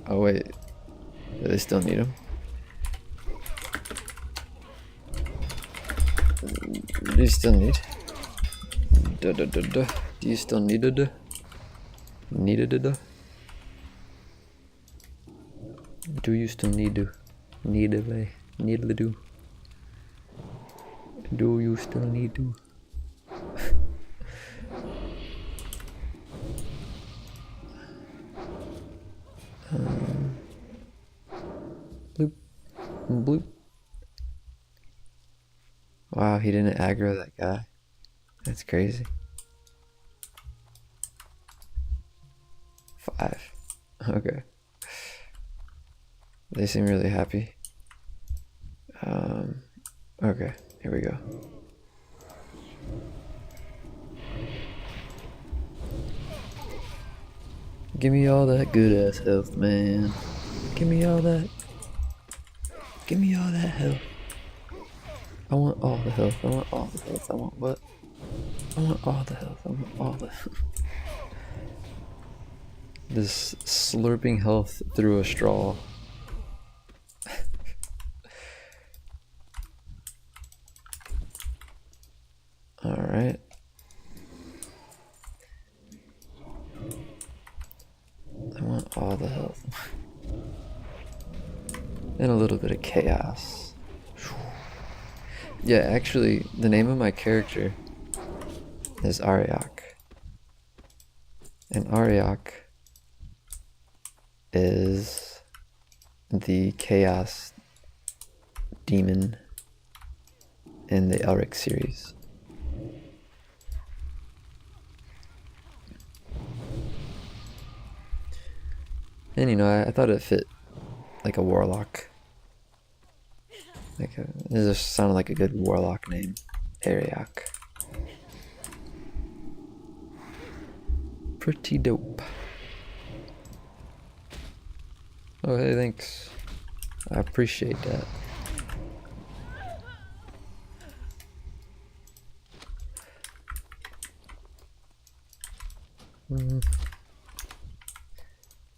Oh wait, do they still need him? Do you still need? Do you still need it? Needed it? Do you still need to? Need to do? Do you still need to? Bloop. Bloop. Wow, he didn't aggro that guy. That's crazy. 5. Okay. They seem really happy. Okay, here we go. Give me all that good ass health, man. Give me all that. Give me all that health. I want all the health. I want all the health. I want what? I want all the health. I want all the health. This slurping health through a straw. Alright. I want all the health. And a little bit of chaos. Yeah, actually, the name of my character is Ariok. And Ariok is the chaos demon in the Elric series. And you know, I thought it fit like a warlock. It just sounded like a good warlock name. Ariok. Pretty dope. Oh, hey, thanks. I appreciate that.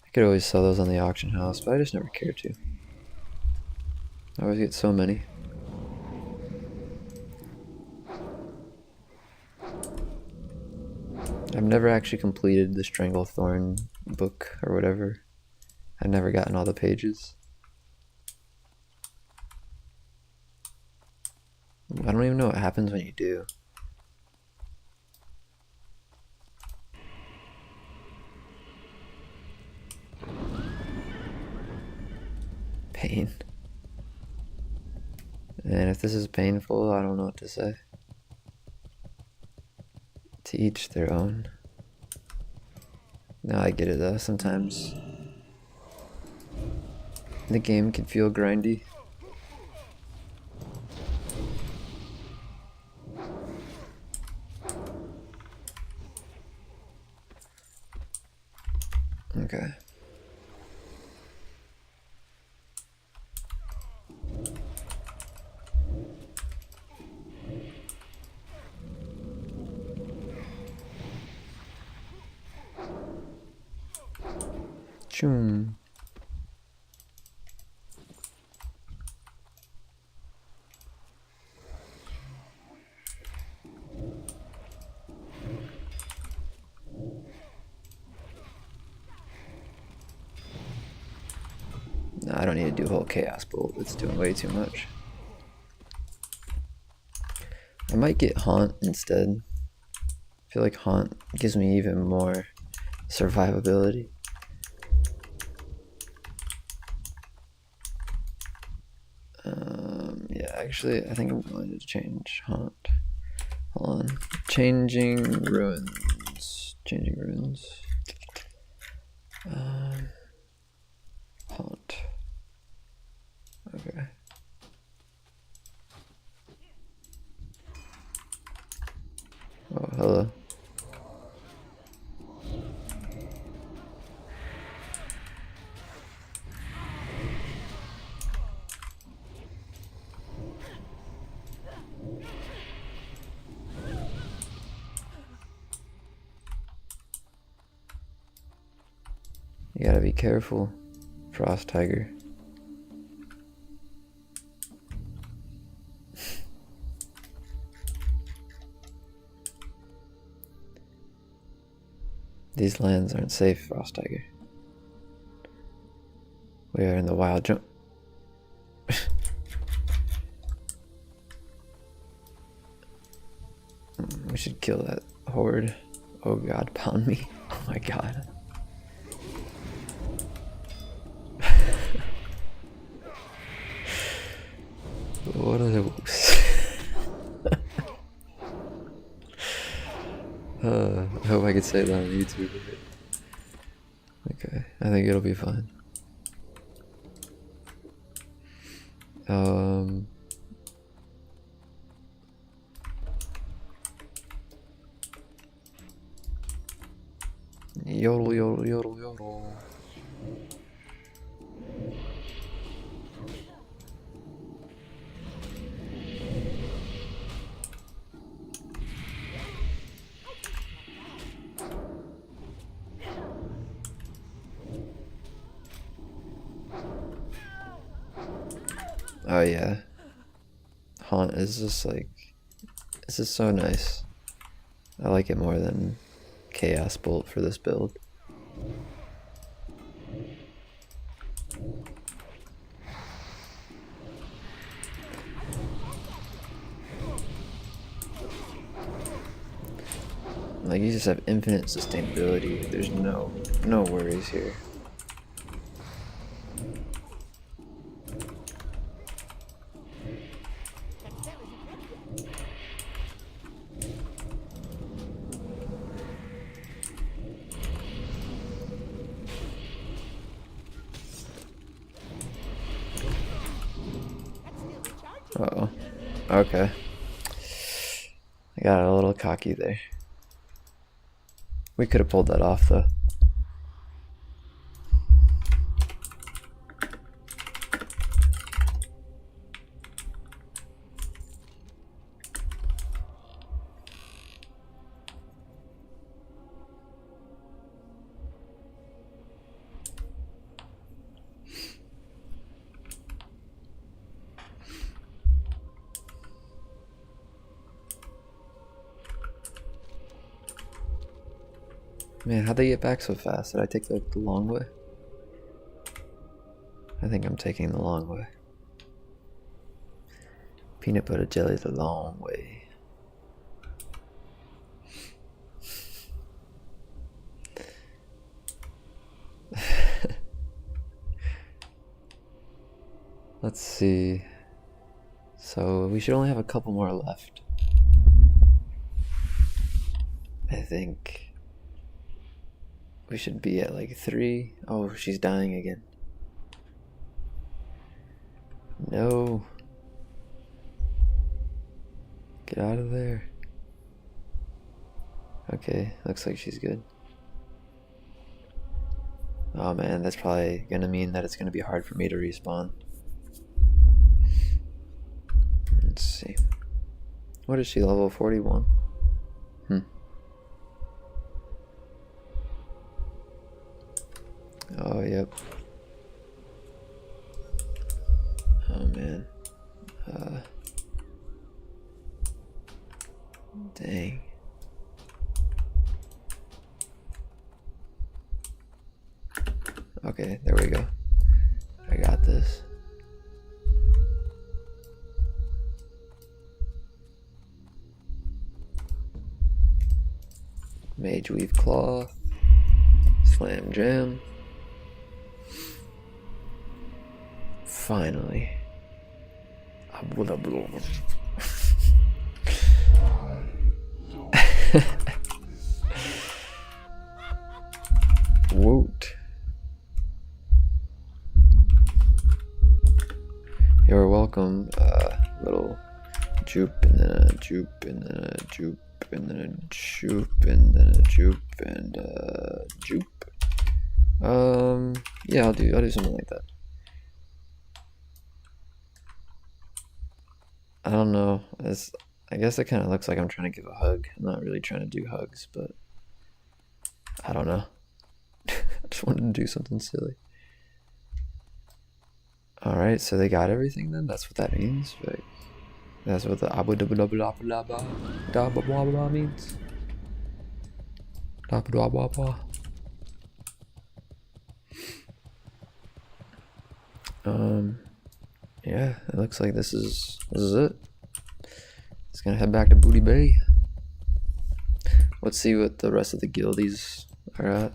I could always sell those on the auction house, but I just never cared to. I always get so many. I've never actually completed the Stranglethorn book or whatever. I've never gotten all the pages. I don't even know what happens when you do. Pain. And if this is painful, I don't know what to say. To each their own. No, I get it though. Sometimes the game can feel grindy. Okay. Choom. No, I don't need to do a whole chaos bolt. It's doing way too much. I might get haunt instead. I feel like Haunt gives me even more survivability. Yeah, actually, I think I'm going to change Haunt. Hold on. Changing ruins. Changing ruins. Haunt. Okay. Oh, hello. You gotta be careful, Frost Tiger. These lands aren't safe, Frost Tiger. We are in the wild jump. We should kill that horde. Oh god, pound me. Oh my god. What are those? I hope I could say that on YouTube. Okay, I think it'll be fine. Yodel, yodel, yodel, yodel. Oh yeah. Haunt is just like, this is so nice. I like it more than Chaos Bolt for this build. Like, you just have infinite sustainability. There's no worries here. Uh-oh. Okay. I got a little cocky there. We could have pulled that off, though. Man, how'd they get back so fast? Did I take the long way? I think I'm taking the long way. Peanut butter jelly the long way. Let's see. So we should only have a couple more left. I think we should be at like 3. Oh, she's dying again. No. Get out of there. Okay, looks like she's good. Oh man, that's probably gonna mean that it's gonna be hard for me to respawn. Let's see. What is she, level 41? Oh, yep. Oh man. Dang. Okay, there we go. I got this. Mage Weave Cloth. Slam Jam. Finally. Woot. You're welcome, little jupe, and then a jupe, and then a jupe, and then a jupe, and then a jupe, and a jupe. Yeah, I'll do something like that. I don't know. I guess it kind of looks like I'm trying to give a hug. I'm not really trying to do hugs, but I don't know. I just wanted to do something silly. Alright, so they got everything then? That's what that means? Right? That's what the abu dabu dabu dabu dabu dabu dabu means? Dabu dabu dabu. Yeah, it looks like this is it. It's gonna head back to Booty Bay. Let's see what the rest of the guildies are at.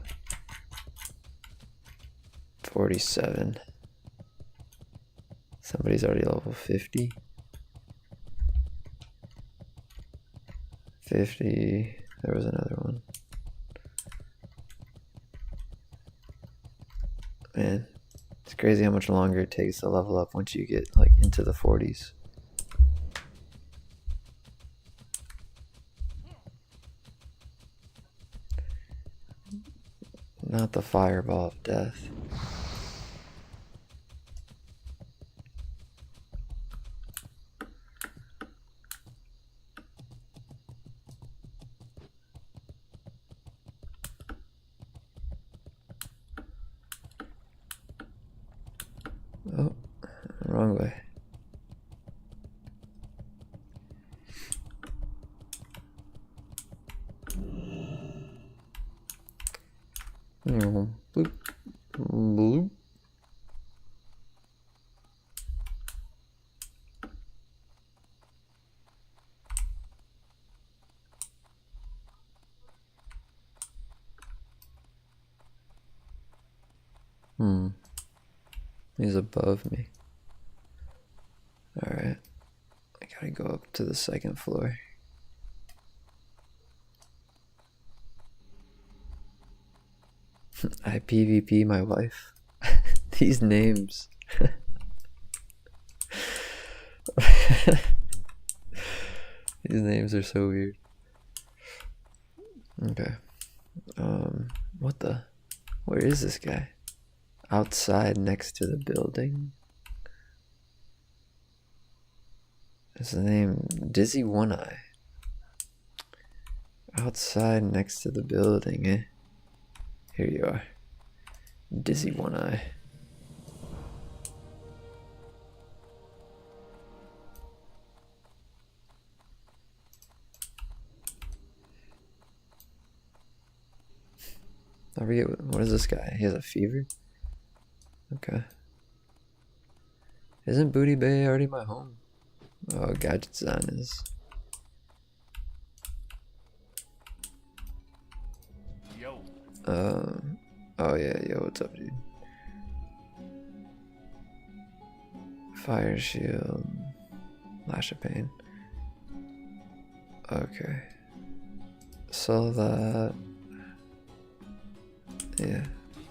47. Somebody's already level 50. 50. There was another one. Man, it's crazy how much longer it takes to level up once you get like into the 40s. Not the fireball of death. Oh, wrong way. Bloop. Bloop. He's above me. Alright. I gotta go up to the second floor. I PvP my wife. These names. These names are so weird. Okay. What the? Where is this guy? Outside next to the building? What's his name? Dizzy One Eye. Outside next to the building, eh? Here you are. Dizzy One Eye. I forget, what is this guy? He has a fever? Okay. Isn't Booty Bay already my home? Oh, Gadget Design is.
Yo.
Oh yeah, yo, what's up, dude? Fire Shield. Lash of Pain. Okay. So that. Yeah.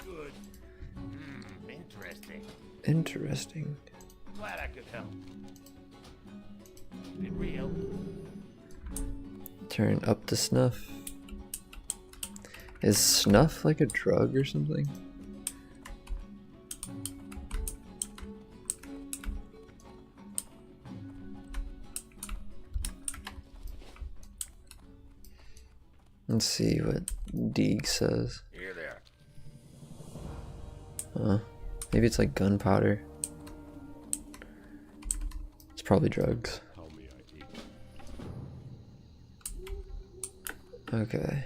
Good. Interesting.
Interesting.
Glad I could help. Been real.
Turn up to snuff. Is snuff like a drug or something? Let's see what Deeg says.
Here there.
Maybe it's like gunpowder. It's probably drugs.
Tell me I eat.
Okay.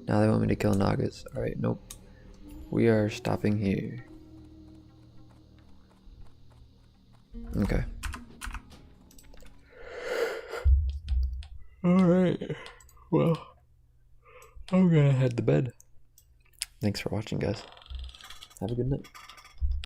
Now they want me to kill Nagas. Alright, nope. We are stopping here. Okay. Alright. Well, head to bed. Thanks for watching, guys. Have a good night.